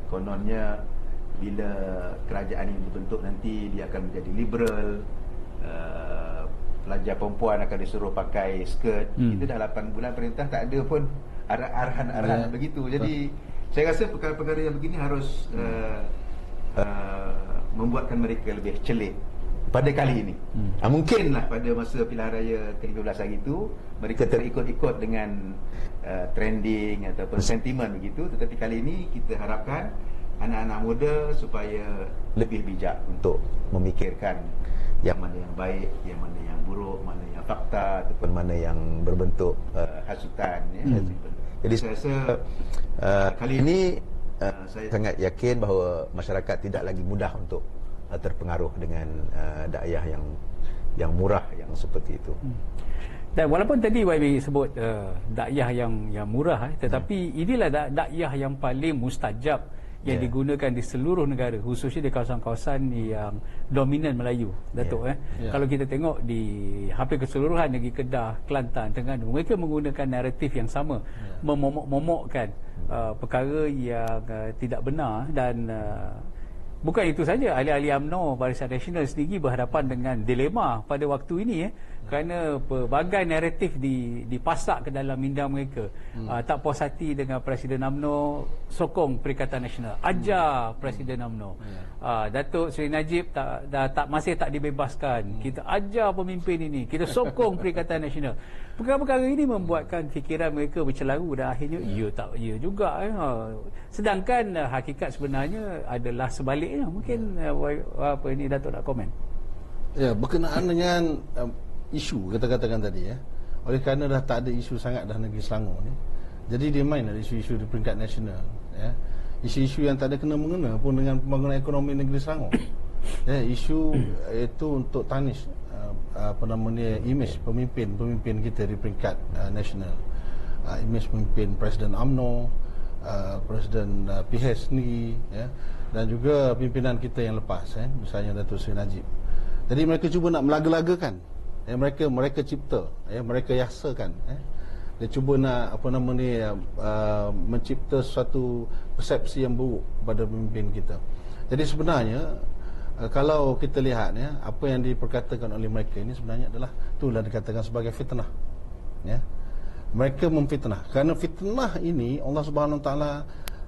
kononnya bila kerajaan ini dibentuk nanti dia akan menjadi liberal. Pelajar perempuan akan disuruh pakai skirt. Kita dah 8 bulan perintah, tak ada pun arahan-arahan begitu. Jadi saya rasa perkara-perkara yang begini harus membuatkan mereka lebih celik pada kali ini. Mungkinlah pada masa pilihan raya ke-15 hari itu mereka terikut-ikut dengan trending ataupun sentimen begitu, tetapi kali ini kita harapkan anak-anak muda supaya lebih bijak untuk memikirkan yang mana yang baik, yang mana yang buruk, mana yang fakta ataupun mana yang berbentuk hasutan, ya. Jadi saya rasa kali ini saya sangat yakin bahawa masyarakat tidak lagi mudah untuk terpengaruh dengan dakwah yang murah yang seperti itu. Dan walaupun tadi YB sebut dakwah yang murah, tetapi inilah dakwah yang paling mustajab yang digunakan di seluruh negara, khususnya di kawasan-kawasan yang dominan Melayu, Datuk. Kalau kita tengok di hampir keseluruhan negeri Kedah, Kelantan, Terengganu, mereka menggunakan naratif yang sama, memomok-momokkan perkara yang tidak benar. Dan bukan itu saja, ahli-ahli UMNO, Barisan Nasional sendiri berhadapan dengan dilema pada waktu ini, kerana pelbagai naratif dipasak ke dalam minda mereka. Tak puas hati dengan Presiden UMNO, sokong Perikatan Nasional, ajar Presiden UMNO. Datuk Seri Najib masih tak dibebaskan, kita ajar pemimpin ini, kita sokong Perikatan Nasional. Perkara-perkara ini membuatkan fikiran mereka bercelaru dan akhirnya ya juga. Sedangkan hakikat sebenarnya adalah sebaliknya. Mungkin apa ini Datuk nak komen? Ya, berkenaan dengan isu kata-katakan tadi, oleh kerana dah tak ada isu sangat dah negeri Selangor ni, jadi dia main ada isu-isu di peringkat nasional, isu-isu yang tak ada kena-mengena pun dengan pembangunan ekonomi negeri Selangor. Isu itu untuk tarnish imej pemimpin kita di peringkat nasional, imej pemimpin Presiden UMNO, Presiden PH sendiri, dan juga pimpinan kita yang lepas, misalnya Datuk Seri Najib. Jadi mereka cuba nak melaga-lagakan, mereka cipta, mereka yasakan, dia cuba nak mencipta suatu persepsi yang buruk pada pemimpin kita. Jadi sebenarnya kalau kita lihat, apa yang diperkatakan oleh mereka ini sebenarnya adalah itulah dikatakan sebagai fitnah. Mereka memfitnah. Kerana fitnah ini Allah Subhanahu Wa Taala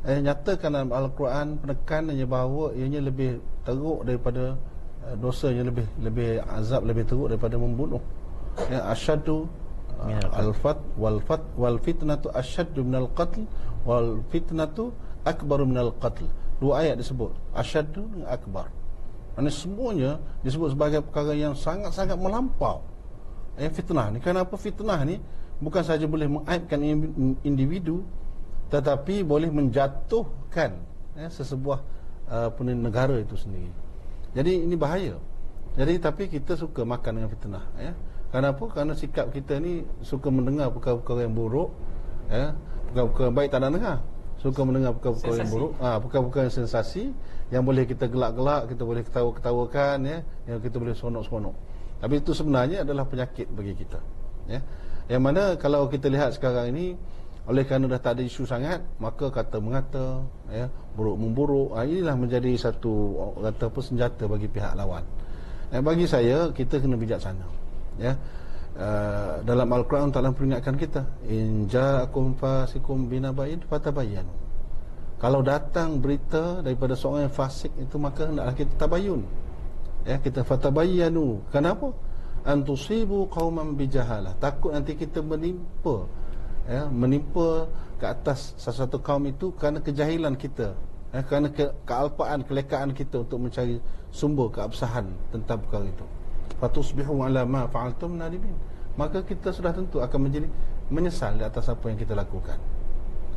nyatakan dalam Al-Quran penekanannya bahawa ianya lebih teruk daripada dosanya, lebih azab, lebih teruk daripada membunuh. Asyaddu wal fitnatu asyaddu minal qatl wal fitnatu akbar minal qatl. Dua ayat disebut, asyaddu dengan akbar. Ini semuanya disebut sebagai perkara yang sangat-sangat melampau. Fitnah ni, kenapa fitnah ni bukan saja boleh mengaibkan individu, tetapi boleh menjatuhkan sesebuah negara itu sendiri. Jadi ini bahaya. Jadi tapi kita suka makan dengan fitnah. Kenapa? Kerana sikap kita ni suka mendengar perkara-perkara yang buruk, perkara-perkara yang baik tak nak dengar. Suka mendengar perkara-perkara yang buruk, perkara-perkara yang sensasi, yang boleh kita gelak-gelak, kita boleh ketawa-ketawakan, yang kita boleh seronok-seronok. Tapi itu sebenarnya adalah penyakit bagi kita. Yang mana kalau kita lihat sekarang ini, oleh kerana dah tak ada isu sangat, maka kata-mengata, buruk-memburuk, inilah menjadi satu kata apa, senjata bagi pihak lawan. Bagi saya, kita kena bijaksana. Dalam Al-Quran Ta'ala peringatkan kita, in ja'akum fasikum binaba'in fatabayyanu. Kalau datang berita daripada seorang yang fasik itu, maka hendaklah kita tabayun. Kita fatabayyanu. Kenapa? Antusibu qauman bijahalah. Takut nanti kita menimpa ke atas sesuatu kaum itu kerana kejahilan kita, kerana kealpaan, kelekaan kita untuk mencari sumber keabsahan tentang perkara itu. Fatusbihu ala ma fa'altum nadimin. Maka kita sudah tentu akan menjadi menyesal di atas apa yang kita lakukan.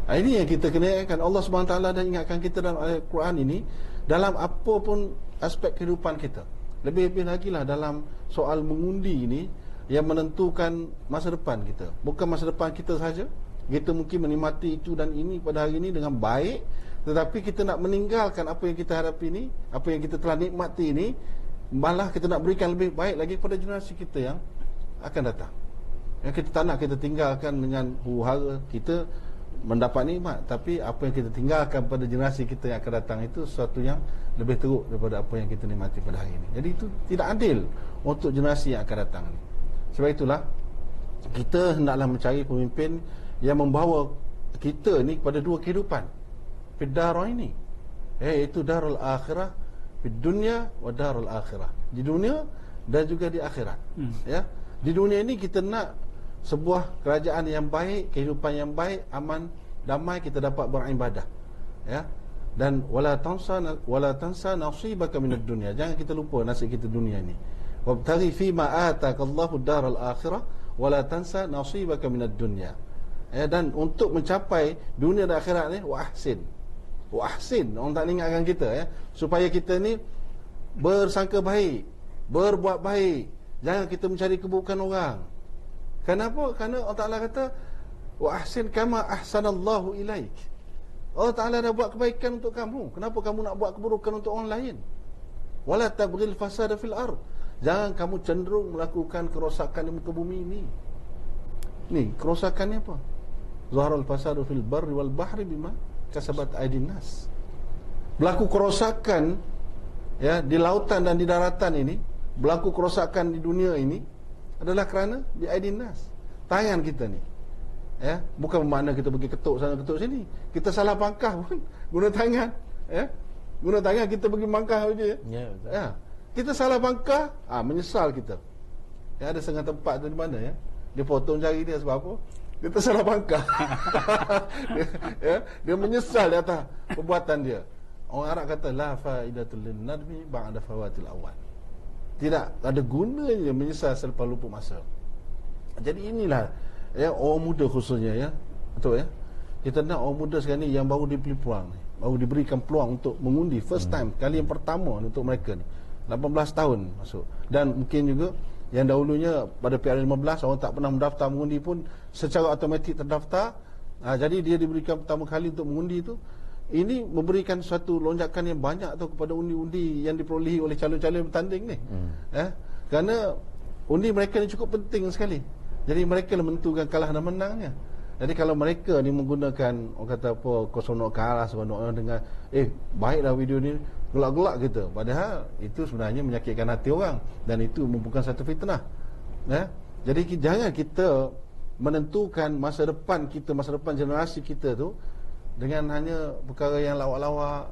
Ini yang kita kena ingatkan. Allah SWT dah ingatkan kita dalam Al-Quran ini, dalam apa pun aspek kehidupan kita. Lebih-lebih lagi lah dalam soal mengundi ini, yang menentukan masa depan kita. Bukan masa depan kita saja. Kita mungkin menikmati itu dan ini pada hari ini dengan baik, tetapi kita nak meninggalkan apa yang kita hadapi ini, apa yang kita telah nikmati ini, malah kita nak berikan lebih baik lagi kepada generasi kita yang akan datang. Yang kita tak nak kita tinggalkan dengan huru-hara kita mendapat nikmat, tapi apa yang kita tinggalkan pada generasi kita yang akan datang itu sesuatu yang lebih teruk daripada apa yang kita nikmati pada hari ini. Jadi itu tidak adil untuk generasi yang akan datang ini. Sebab itulah kita hendaklah mencari pemimpin yang membawa kita ni kepada dua kehidupan, fiddara ini, iaitu darul akhirah, fid dunya wa darul akhirah, di dunia dan juga di akhirat. Di dunia ini kita nak sebuah kerajaan yang baik, kehidupan yang baik, aman, damai, kita dapat beribadah, dan wala tansa nasibaka minad dunya. Jangan kita lupa nasib kita dunia ini. Wabtaghi fima atakallahu daral akhirah wala tansa nasibaka minad dunya. Dan untuk mencapai dunia dan akhirat ni, wa ahsin. Orang tak ingatkan kita, supaya kita ni bersangka baik, berbuat baik. Jangan kita mencari keburukan orang. Kenapa? Kerana Allah Ta'ala kata, wa ahsin kama ahsanallahu ilaik. Allah Ta'ala dah buat kebaikan untuk kamu. Kenapa kamu nak buat keburukan untuk orang lain? Wala tabghil fasada fil ard. Jangan kamu cenderung melakukan kerosakan di muka bumi ini. Ni kerosakannya apa? Zaharul fasadu fil barri wal bahri bima kasabat aydin nas. Berlaku kerosakan di lautan dan di daratan ini, berlaku kerosakan di dunia ini adalah kerana di aydin nas, tangan kita ni. Bukan bermakna kita pergi ketuk sana ketuk sini. Kita salah pangkah pun guna tangan. Guna tangan kita pergi mangkah saja. Kita salah pangkah, menyesal kita. Ada setengah tempat tu di mana dia potong jari dia sebab apa? Kita salah pangkah. Dia menyesal di atas perbuatan dia. Orang Arab kata la faidatul linnadmi ba'da fawatil awal. Tidak ada gunanya menyesal selepas lupa masa. Jadi inilah orang muda khususnya, betul kita nak orang muda sekarang ni yang baru diberi peluang, baru diberikan peluang untuk mengundi first time, kali yang pertama untuk mereka ni, 18 tahun masuk. Dan mungkin juga yang dahulunya pada PR15 orang tak pernah mendaftar mengundi pun secara automatik terdaftar. Jadi dia diberikan pertama kali untuk mengundi itu. Ini memberikan suatu lonjakan yang banyak kepada undi-undi yang diperolehi oleh calon-calon yang bertanding ni. Kerana undi mereka ni cukup penting sekali. Jadi mereka lah menentukan kalah dan menangnya. Jadi kalau mereka ni menggunakan, orang kata apa, kosonok kalah sebab orang dengar, baiklah video ni, gelak-gelak kita. Padahal itu sebenarnya menyakitkan hati orang, dan itu merupakan satu fitnah. Jadi jangan kita menentukan masa depan kita, masa depan generasi kita tu dengan hanya perkara yang lawak-lawak,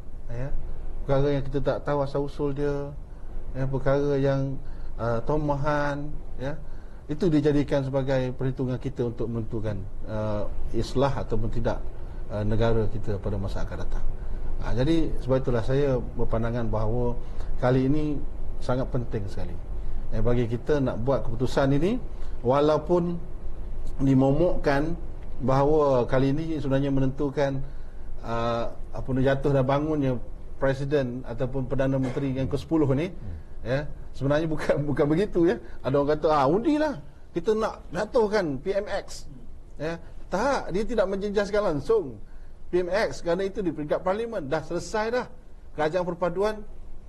perkara yang kita tak tahu asal-usul dia, perkara yang tomahan, itu dijadikan sebagai perhitungan kita untuk menentukan islah ataupun tidak negara kita pada masa akan datang. Jadi sebab itulah saya berpandangan bahawa kali ini sangat penting sekali bagi kita nak buat keputusan ini, walaupun dimomokkan bahawa kali ini sebenarnya menentukan jatuh dan bangunnya Presiden ataupun Perdana Menteri yang ke-10 ni, ya, sebenarnya bukan begitu, ya. Ada orang kata undilah kita nak jatuhkan PMX, ya. Tak, dia tidak menjejaskan langsung PMX kerana itu di peringkat parlimen dah selesai dah. Kerajaan perpaduan,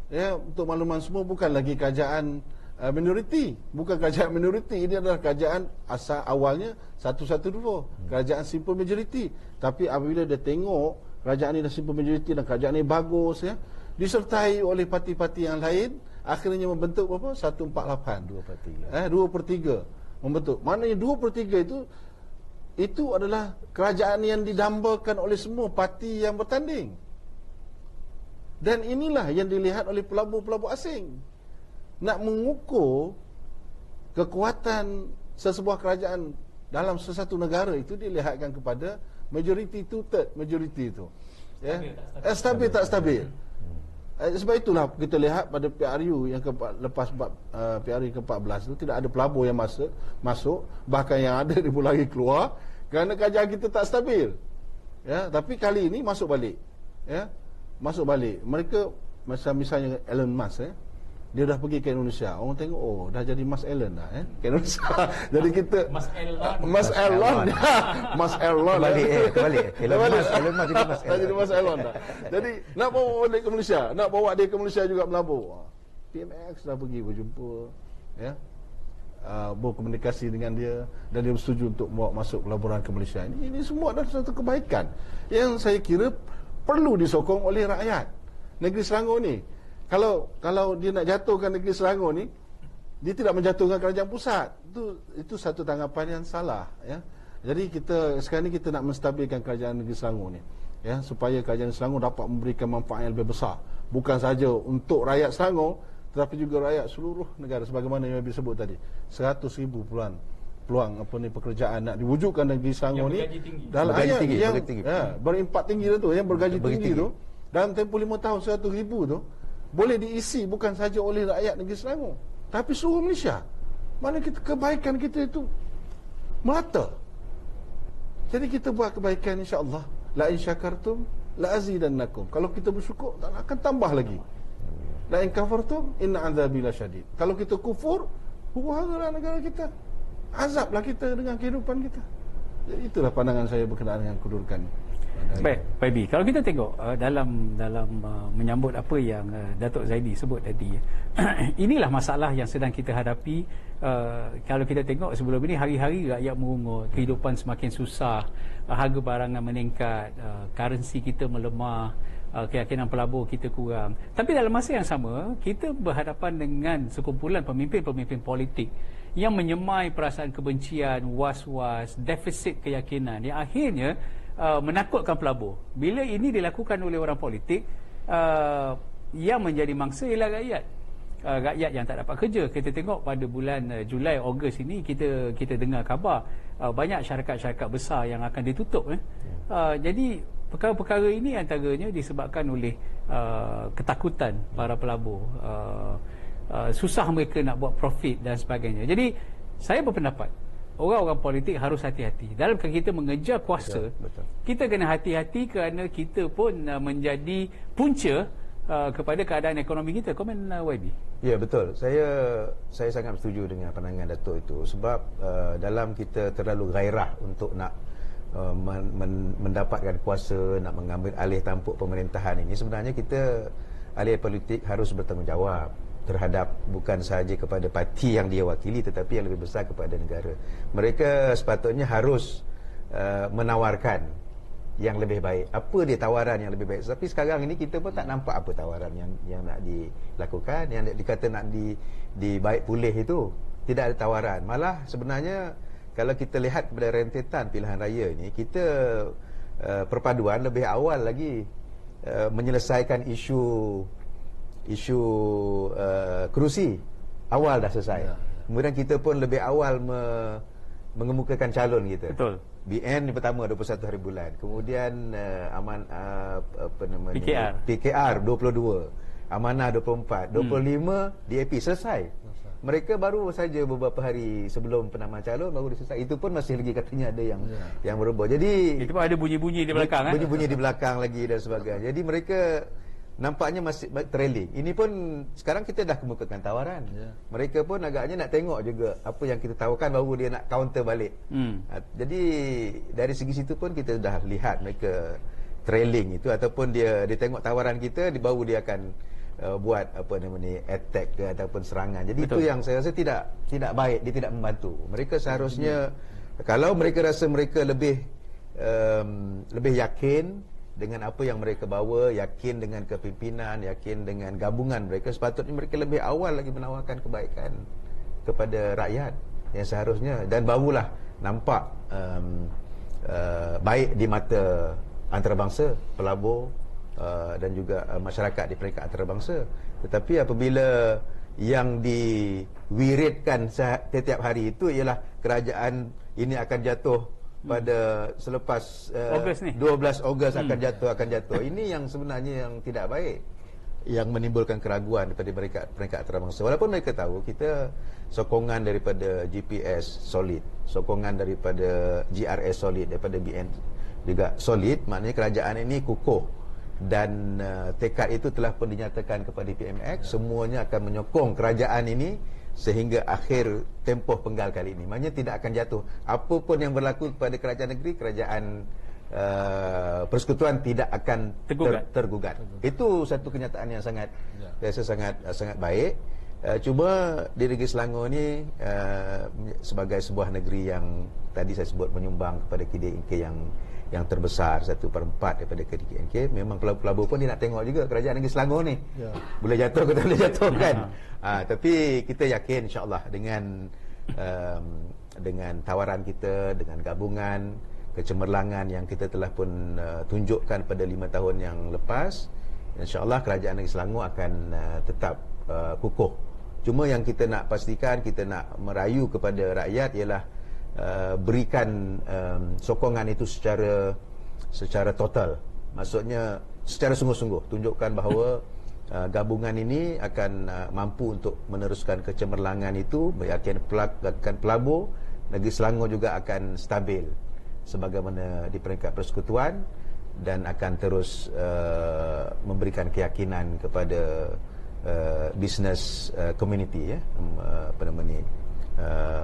ya, untuk makluman semua bukan lagi kerajaan minoriti, bukan kerajaan minoriti, ini adalah kerajaan asal awalnya 112, kerajaan simple majority. Tapi apabila dia tengok kerajaan ini dah simple majority dan kerajaan ini bagus, ya, disertai oleh parti-parti yang lain, akhirnya membentuk berapa? 148, 2/3 membentuk. Maknanya 2/3 itu adalah kerajaan yang didambakan oleh semua parti yang bertanding. Dan inilah yang dilihat oleh pelabur-pelabur asing. Nak mengukur kekuatan sesebuah kerajaan dalam sesuatu negara itu dilihatkan kepada majority to third majority itu, ya, stabil tak stabil. Sebab itulah kita lihat pada PRU yang lepas PRU ke-14 itu tidak ada pelabur yang masuk, bahkan yang ada dia pun lagi keluar kerana kerajaan kita tak stabil, ya. Tapi kali ini masuk balik, ya, masuk balik. Mereka misalnya Elon Musk, ya, dia dah pergi ke Indonesia. Orang tengok, oh, dah jadi Mas Elon dah, ke Indonesia. Jadi kita Mas Elon kembali Elon Musk jadi Mas Elon dah. Jadi nak bawa balik ke Malaysia, nak bawa dia ke Malaysia juga melabur. PMX dah pergi berjumpa, ya, berkomunikasi dengan dia dan dia bersetuju untuk bawa masuk pelaburan ke Malaysia. Ini semua adalah satu kebaikan yang saya kira perlu disokong oleh rakyat negeri Selangor ni. Kalau dia nak jatuhkan negeri Selangor ni, dia tidak menjatuhkan kerajaan pusat. Itu satu tanggapan yang salah, ya. Jadi sekarang ni kita nak menstabilkan kerajaan negeri Selangor ni, ya, supaya kerajaan Selangor dapat memberikan manfaat yang lebih besar, bukan saja untuk rakyat Selangor tetapi juga rakyat seluruh negara. Sebagaimana yang disebut tadi, 100,000 peluang pekerjaan nak diwujudkan negeri Selangor ni dalam ayat yang berimpak tinggi tu, yang bergaji tinggi tu, dalam tempoh 5 tahun 100,000 tu boleh diisi bukan saja oleh rakyat negeri Selangor tapi seluruh Malaysia. Mana kebaikan kita itu merata. Jadi kita buat kebaikan, insya-Allah. La in syakartum la azidannakum. Kalau kita bersyukur, tak akan tambah lagi. La in kafartum inna azabi lasyadid. Kalau kita kufur, huru-haralah negara kita. Azablah kita dengan kehidupan kita. Jadi itulah pandangan saya berkenaan dengan kedudukan. Baik, Pak Ibi, kalau kita tengok dalam menyambut apa yang Datuk Zaidi sebut tadi, inilah masalah yang sedang kita hadapi. Kalau kita tengok sebelum ini, hari-hari rakyat merungut, kehidupan semakin susah, harga barangan meningkat, currency kita melemah, keyakinan pelabur kita kurang. Tapi dalam masa yang sama, kita berhadapan dengan sekumpulan pemimpin-pemimpin politik yang menyemai perasaan kebencian, was-was, defisit keyakinan yang akhirnya menakutkan pelabur. Bila ini dilakukan oleh orang politik, yang menjadi mangsa ialah rakyat. Rakyat yang tak dapat kerja. Kita tengok pada bulan Julai, Ogos ini kita dengar khabar banyak syarikat-syarikat besar yang akan ditutup. Jadi perkara-perkara ini antaranya disebabkan oleh ketakutan para pelabur, susah mereka nak buat profit dan sebagainya. Jadi saya berpendapat orang-orang politik harus hati-hati dalam kita mengejar kuasa. Betul. Kita kena hati-hati kerana kita pun menjadi punca kepada keadaan ekonomi kita. Komen YB. Ya, betul. Saya sangat setuju dengan pandangan Datuk itu. Sebab dalam kita terlalu gairah untuk nak mendapatkan kuasa, nak mengambil alih tampuk pemerintahan ini, sebenarnya kita ahli politik harus bertanggungjawab terhadap bukan sahaja kepada parti yang dia wakili, tetapi yang lebih besar kepada negara. Mereka sepatutnya harus menawarkan yang lebih baik. Apa dia tawaran yang lebih baik? Tapi sekarang ini kita pun tak nampak apa tawaran yang nak dilakukan, yang dikata nak dibaik pulih itu. Tidak ada tawaran. Malah sebenarnya kalau kita lihat kepada rentetan pilihan raya ini, kita perpaduan lebih awal lagi menyelesaikan isu kerusi awal dah selesai. Kemudian kita pun lebih awal mengemukakan calon kita. Betul. BN yang pertama 21 hari bulan. Kemudian PKR 22, Amanah 24, 25 DAP selesai. Mereka baru saja beberapa hari sebelum penamaan calon baru selesai. Itu pun masih lagi katanya ada yang berubah. Jadi itu pun ada bunyi-bunyi di belakang, bunyi-bunyi di belakang lagi dan sebagainya. Jadi mereka nampaknya masih trailing. Ini pun sekarang kita dah kemukakan tawaran. Mereka pun agaknya nak tengok juga apa yang kita tawarkan baru dia nak counter balik. Jadi dari segi situ pun kita dah lihat mereka trailing itu, ataupun dia tengok tawaran kita baru dia akan buat attack ke ataupun serangan. Jadi betul. Itu yang saya rasa tidak baik, dia tidak membantu. Mereka seharusnya kalau mereka rasa mereka lebih yakin dengan apa yang mereka bawa, yakin dengan kepimpinan, yakin dengan gabungan mereka, sepatutnya mereka lebih awal lagi menawarkan kebaikan kepada rakyat yang seharusnya, dan barulah nampak baik di mata antarabangsa, pelabur dan juga masyarakat di peringkat antarabangsa. Tetapi apabila yang diwiritkan setiap hari itu ialah kerajaan ini akan jatuh pada selepas 12 Ogos akan jatuh. Ini yang sebenarnya yang tidak baik, yang menimbulkan keraguan daripada peringkat antarabangsa. Walaupun mereka tahu kita sokongan daripada GPS solid, sokongan daripada GRS solid, daripada BN juga solid, maknanya kerajaan ini kukuh. Dan tekad itu telah pun dinyatakan kepada PMX, semuanya akan menyokong kerajaan ini sehingga akhir tempoh penggal kali ini. Maknanya tidak akan jatuh. Apa pun yang berlaku kepada kerajaan negeri, kerajaan persekutuan tidak akan tergugat. Itu satu kenyataan yang sangat sangat baik. Cuma di negeri Selangor ni sebagai sebuah negeri yang tadi saya sebut menyumbang kepada KDNK yang terbesar 1/4 daripada KDNK, memang pelabur-pelabur pun dia nak tengok juga kerajaan negeri Selangor ni boleh jatuh ke tak boleh jatuh kan. Tapi kita yakin insya-Allah dengan tawaran kita, dengan gabungan kecemerlangan yang kita telah pun tunjukkan pada 5 tahun yang lepas, insya-Allah kerajaan negeri Selangor akan tetap kukuh. Cuma yang kita nak pastikan, kita nak merayu kepada rakyat ialah berikan sokongan itu secara total. Maksudnya secara sungguh-sungguh tunjukkan bahawa gabungan ini akan mampu untuk meneruskan kecemerlangan itu, meyakinkan pelabur negeri Selangor juga akan stabil sebagaimana di peringkat persekutuan, dan akan terus memberikan keyakinan kepada business community,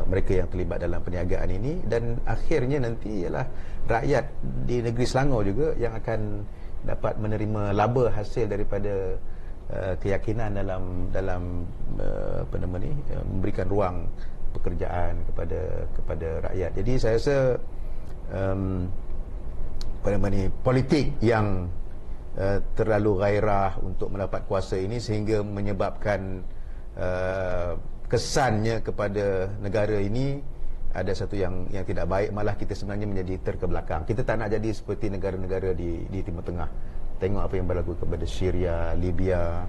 mereka yang terlibat dalam perniagaan ini, dan akhirnya nanti ialah rakyat di negeri Selangor juga yang akan dapat menerima laba hasil daripada keyakinan dalam memberikan ruang pekerjaan kepada rakyat. Jadi saya rasa politik yang terlalu gairah untuk mendapat kuasa ini sehingga menyebabkan kesannya kepada negara ini ada satu yang tidak baik, malah kita sebenarnya menjadi terkebelakang. Kita tak nak jadi seperti negara-negara di Timur Tengah. Tengok apa yang berlaku kepada Syria, Libya,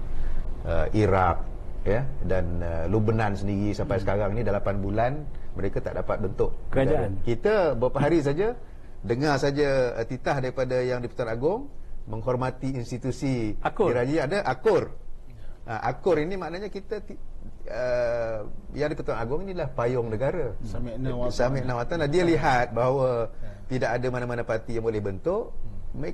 Iraq, ya, dan Lebanon sendiri sampai sekarang ni dah 8 bulan mereka tak dapat bentuk kerajaan. Kita beberapa hari saja dengar saja titah daripada yang di-Pertuan Agong menghormati institusi diraja, ada akur. Akur ini maknanya kita yang di-Pertuan Agong inilah payung negara. Sami'na wa ta'na. Dia lihat bahawa tidak ada mana-mana parti yang boleh bentuk.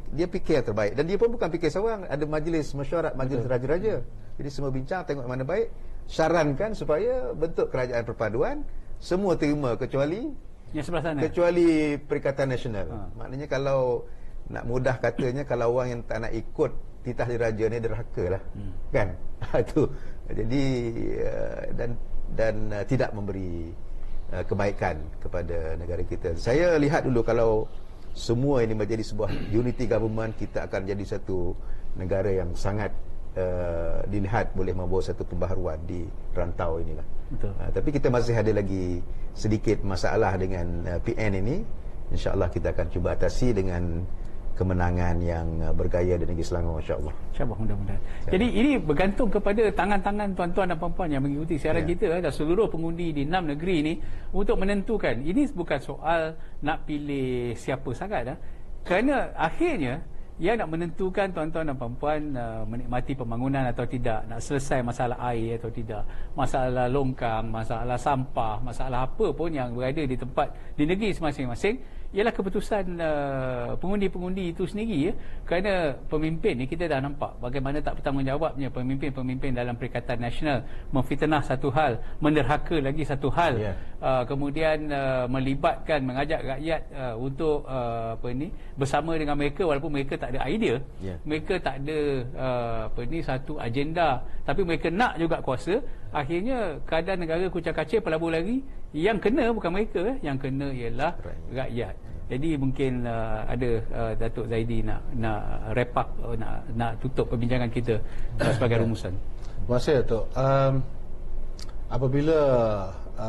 Dia fikir yang terbaik, dan dia pun bukan fikir seorang, ada majlis mesyuarat, majlis raja-raja. Jadi semua bincang tengok mana baik, sarankan supaya bentuk kerajaan perpaduan, semua terima kecuali yang sebelah sana, kecuali Perikatan Nasional. Maknanya kalau nak mudah katanya, kalau orang yang tak nak ikut titah diraja ni derhaka lah, kan? Itu jadi dan tidak memberi kebaikan kepada negara kita. Saya lihat dulu kalau semua ini menjadi sebuah unity government, kita akan jadi satu negara yang sangat dilihat boleh membawa satu pembaharuan di rantau inilah. Betul. Tapi kita masih ada lagi sedikit masalah dengan PN ini. InsyaAllah kita akan cuba atasi dengan kemenangan yang bergaya di negeri Selangor, insya-Allah. InsyaAllah, mudah-mudahan. Jadi ini bergantung kepada tangan-tangan tuan-tuan dan puan-puan yang mengikuti siaran kita dan seluruh pengundi di 6 negeri ini untuk menentukan. Ini bukan soal nak pilih siapa sangat kerana akhirnya ia nak menentukan tuan-tuan dan puan-puan menikmati pembangunan atau tidak, nak selesai masalah air atau tidak, masalah longkang, masalah sampah, masalah apa pun yang berada di tempat di negeri masing-masing, ialah keputusan pengundi-pengundi itu sendiri kerana pemimpin ni kita dah nampak bagaimana tak bertanggungjawabnya pemimpin-pemimpin dalam Perikatan Nasional memfitnah satu hal, menderhaka lagi satu hal, kemudian melibatkan, mengajak rakyat untuk bersama dengan mereka walaupun mereka tak ada idea, mereka tak ada satu agenda, tapi mereka nak juga kuasa. Akhirnya keadaan negara kucak-kacir, pelabur lari. Yang kena bukan mereka, yang kena ialah rakyat. Jadi mungkin ada Datuk Zaidi nak wrap up, nak tutup perbincangan kita sebagai rumusan. Terima kasih Datuk. Apabila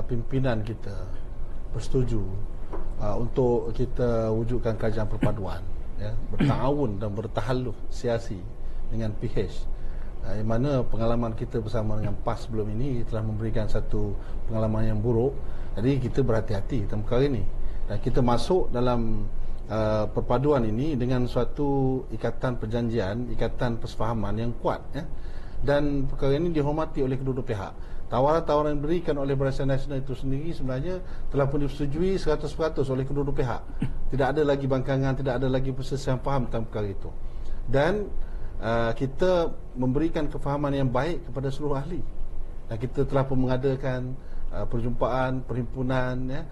pimpinan kita bersetuju untuk kita wujudkan kajian perpaduan, bertahun dan bertahaluf siasi dengan PH, yang mana pengalaman kita bersama dengan PAS sebelum ini telah memberikan satu pengalaman yang buruk. Jadi kita berhati-hati tentang perkara ini dan kita masuk dalam perpaduan ini dengan suatu ikatan perjanjian, ikatan persefahaman yang kuat, dan perkara ini dihormati oleh kedua-dua pihak. Tawaran-tawaran yang diberikan oleh Barisan Nasional itu sendiri sebenarnya telah pun disetujui 100% oleh kedua-dua pihak. Tidak ada lagi bangkangan, tidak ada lagi perselisihan faham tentang perkara itu. Dan kita memberikan kefahaman yang baik kepada seluruh ahli. Dan kita telah pun mengadakan perjumpaan, perhimpunan,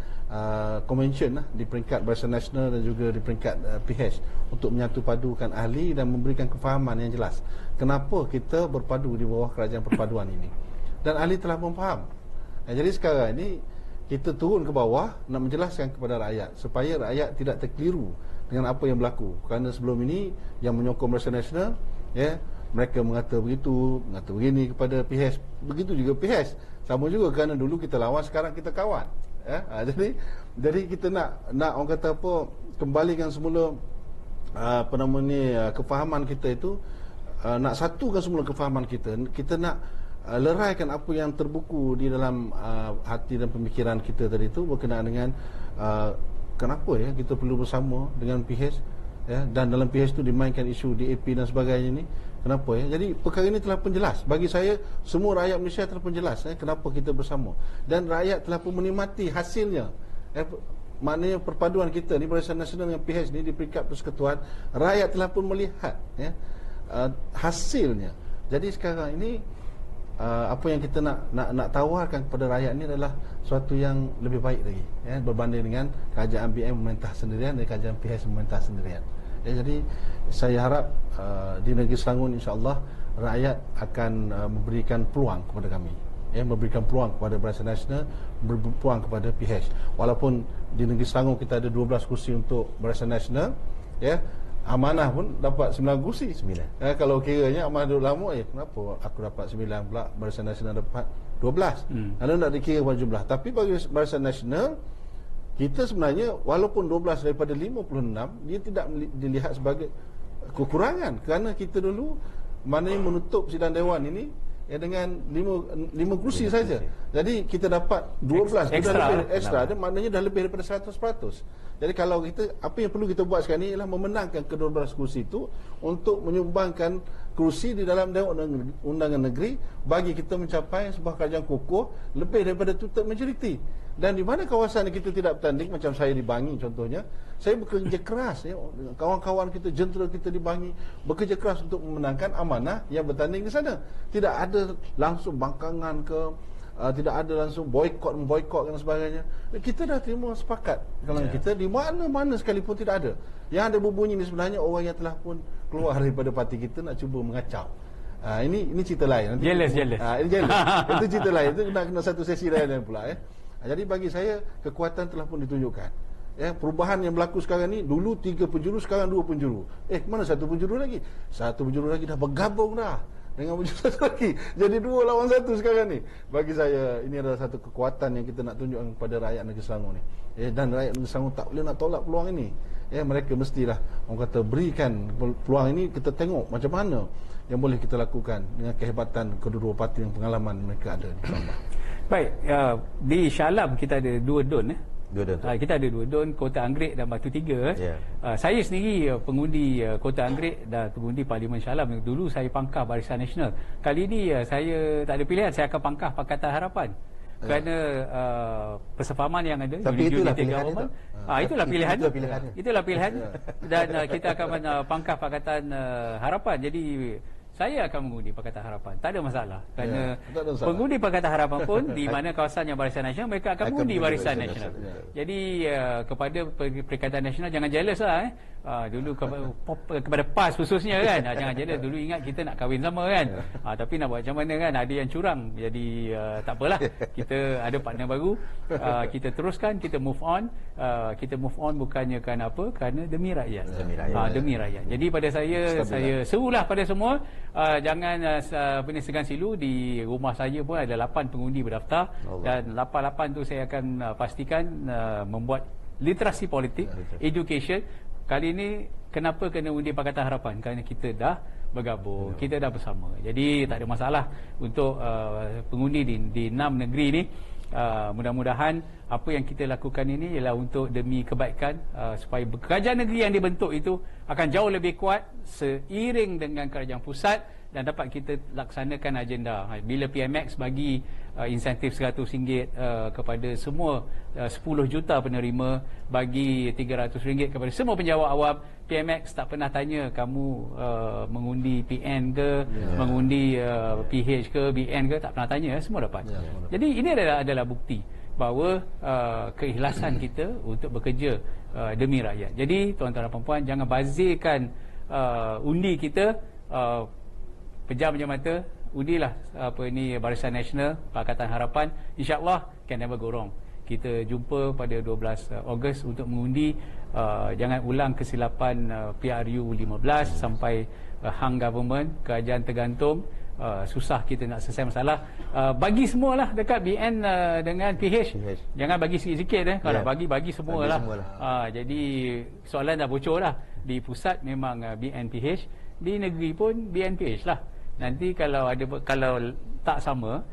convention di peringkat Barisan Nasional dan juga di peringkat PH untuk menyatu padukan ahli dan memberikan kefahaman yang jelas kenapa kita berpadu di bawah kerajaan perpaduan ini. Dan ahli telah pun faham. Jadi sekarang ini kita turun ke bawah nak menjelaskan kepada rakyat supaya rakyat tidak terkeliru dengan apa yang berlaku. Kerana sebelum ini yang menyokong Barisan Nasional, mereka mengata begitu, mengata begini kepada PH. Begitu juga PH. Sama juga kerana dulu kita lawan, sekarang kita kawan. Jadi kita nak orang kata apa, kembalikan semula kefahaman kita itu, nak satukan semula kefahaman kita. Kita nak leraikan apa yang terbuku di dalam hati dan pemikiran kita tadi itu berkenaan dengan kenapa kita perlu bersama dengan PH, dan dalam PH itu dimainkan isu DAP dan sebagainya ini. Kenapa Jadi perkara ini telah pun jelas. Bagi saya, semua rakyat Malaysia telah pun jelas kenapa kita bersama. Dan rakyat telah pun menikmati hasilnya. Maknanya perpaduan kita ni, Barisan Nasional dengan PH ni di peringkat persekutuan, rakyat telah pun melihat hasilnya. Jadi sekarang ini apa yang kita nak tawarkan kepada rakyat ni adalah suatu yang lebih baik lagi, berbanding dengan kerajaan BM memerintah sendirian dan kerajaan PH memerintah sendirian. Jadi saya harap di negeri Selangor insya-Allah rakyat akan memberikan peluang kepada kami, memberikan peluang kepada Barisan Nasional, memberikan peluang kepada PH. Walaupun di negeri Selangor kita ada 12 kursi untuk Barisan Nasional, Amanah pun dapat 9 kursi. 9. Kalau kiranya Amanah duduk lama, kenapa aku dapat 9 pula, Barisan Nasional dapat 12. Anda nak dikira pada jumlah. Tapi bagi Barisan Nasional, kita sebenarnya walaupun 12 daripada 56, dia tidak dilihat sebagai kekurangan, kerana kita dulu maknanya menutup sidang dewan ini dengan 5 kursi saja. Jadi kita dapat 12 ekstra, dia maknanya dah lebih daripada 100%. Jadi kalau kita, apa yang perlu kita buat sekarang ni ialah memenangkan ke-12 kursi itu untuk menyumbangkan kursi di dalam Dewan Undangan Negeri bagi kita mencapai sebuah kerajaan kokoh lebih daripada two-third majority. Dan di mana kawasan kita tidak bertanding, macam saya di Bangi contohnya, saya bekerja keras, kawan-kawan kita, jentera kita di Bangi bekerja keras untuk memenangkan Amanah yang bertanding di sana. Tidak ada langsung bangkangan ke, tidak ada langsung memboikot dan sebagainya. Kita dah terima sepakat kalau kita di mana-mana sekalipun tidak ada. Yang ada berbunyi ni sebenarnya orang yang telah pun keluar daripada parti kita nak cuba mengacau. Ini cerita lain. Nanti jealous. Ini jealous. Itu cerita lain. Itu kena satu sesi lain pula. Jadi bagi saya kekuatan telah pun ditunjukkan. Perubahan yang berlaku sekarang ni, dulu 3 penjuru, sekarang 2 penjuru. Mana 1 penjuru lagi? 1 penjuru lagi dah bergabung dah dengan penjuru satu lagi. Jadi 2 lawan 1 sekarang ni. Bagi saya ini adalah satu kekuatan yang kita nak tunjukkan kepada rakyat negeri Selangor ni. Dan rakyat negeri Selangor tak boleh nak tolak peluang ini. mereka mestilah orang kata berikan peluang ini, kita tengok macam mana yang boleh kita lakukan dengan kehebatan kedua-dua parti yang pengalaman mereka ada di Sabah. Baik, di Shah Alam kita ada 2 don. Kita ada 2 don, Kota Anggerik dan Batu Tiga. Saya sendiri pengundi Kota Anggerik dan pengundi Parlimen Shah Alam. Dulu saya pangkah Barisan Nasional. Kali ini saya tak ada pilihan, saya akan pangkah Pakatan Harapan. Kerana persefahaman yang ada. Tapi itulah pilihan itu. Itulah pilihan. Dan kita akan pangkah Pakatan Harapan. Jadi saya akan mengundi Pakatan Harapan. Tak ada masalah. Kerana pengundi Pakatan Harapan pun di mana kawasan yang Barisan Nasional, mereka akan mengundi Barisan Nasional. Jadi kepada Perikatan Nasional jangan jealous lah. Dulu kepada PAS khususnya kan. Jangan jealous. Dulu ingat kita nak kahwin sama kan. Tapi nak buat macam mana kan. Ada yang curang. Jadi tak apalah. Kita ada partner baru. Kita teruskan. Kita move on. Kita move on bukannya kerana apa? Kerana demi rakyat. Demi rakyat. Jadi pada saya serulah pada semua. Jangan segan silu. Di rumah saya pun ada 8 pengundi berdaftar. Dan 8 tu saya akan pastikan membuat literasi politik, education. Kali ini kenapa kena undi Pakatan Harapan? Kerana kita dah bergabung, kita dah bersama. Jadi tak ada masalah untuk pengundi di 6 negeri ni. Mudah-mudahan apa yang kita lakukan ini ialah untuk demi kebaikan, supaya kerajaan negeri yang dibentuk itu akan jauh lebih kuat seiring dengan kerajaan pusat dan dapat kita laksanakan agenda. Bila PMX bagi insentif RM100 kepada semua 10 juta penerima, bagi RM300 kepada semua penjawat awam, PMX tak pernah tanya kamu mengundi PN ke, mengundi PH ke, BN ke, tak pernah tanya, semua dapat. Jadi ini adalah bukti bahawa keikhlasan kita untuk bekerja demi rakyat. Jadi tuan-tuan dan puan-puan, jangan bazirkan undi kita pejam-pejam mata. Undilah Barisan Nasional, Pakatan Harapan. InsyaAllah can never go wrong. Kita jumpa pada 12 Ogos untuk mengundi. Jangan ulang kesilapan PRU 15 sampai hang government, kerajaan tergantung. Susah kita nak selesai masalah. Bagi semualah dekat BN dengan PH. Jangan bagi sikit-sikit. Kalau bagi semualah. Jadi soalan dah bocor lah. Di pusat memang BN PH, di negeri pun BN PH lah. Nanti kalau tak sama,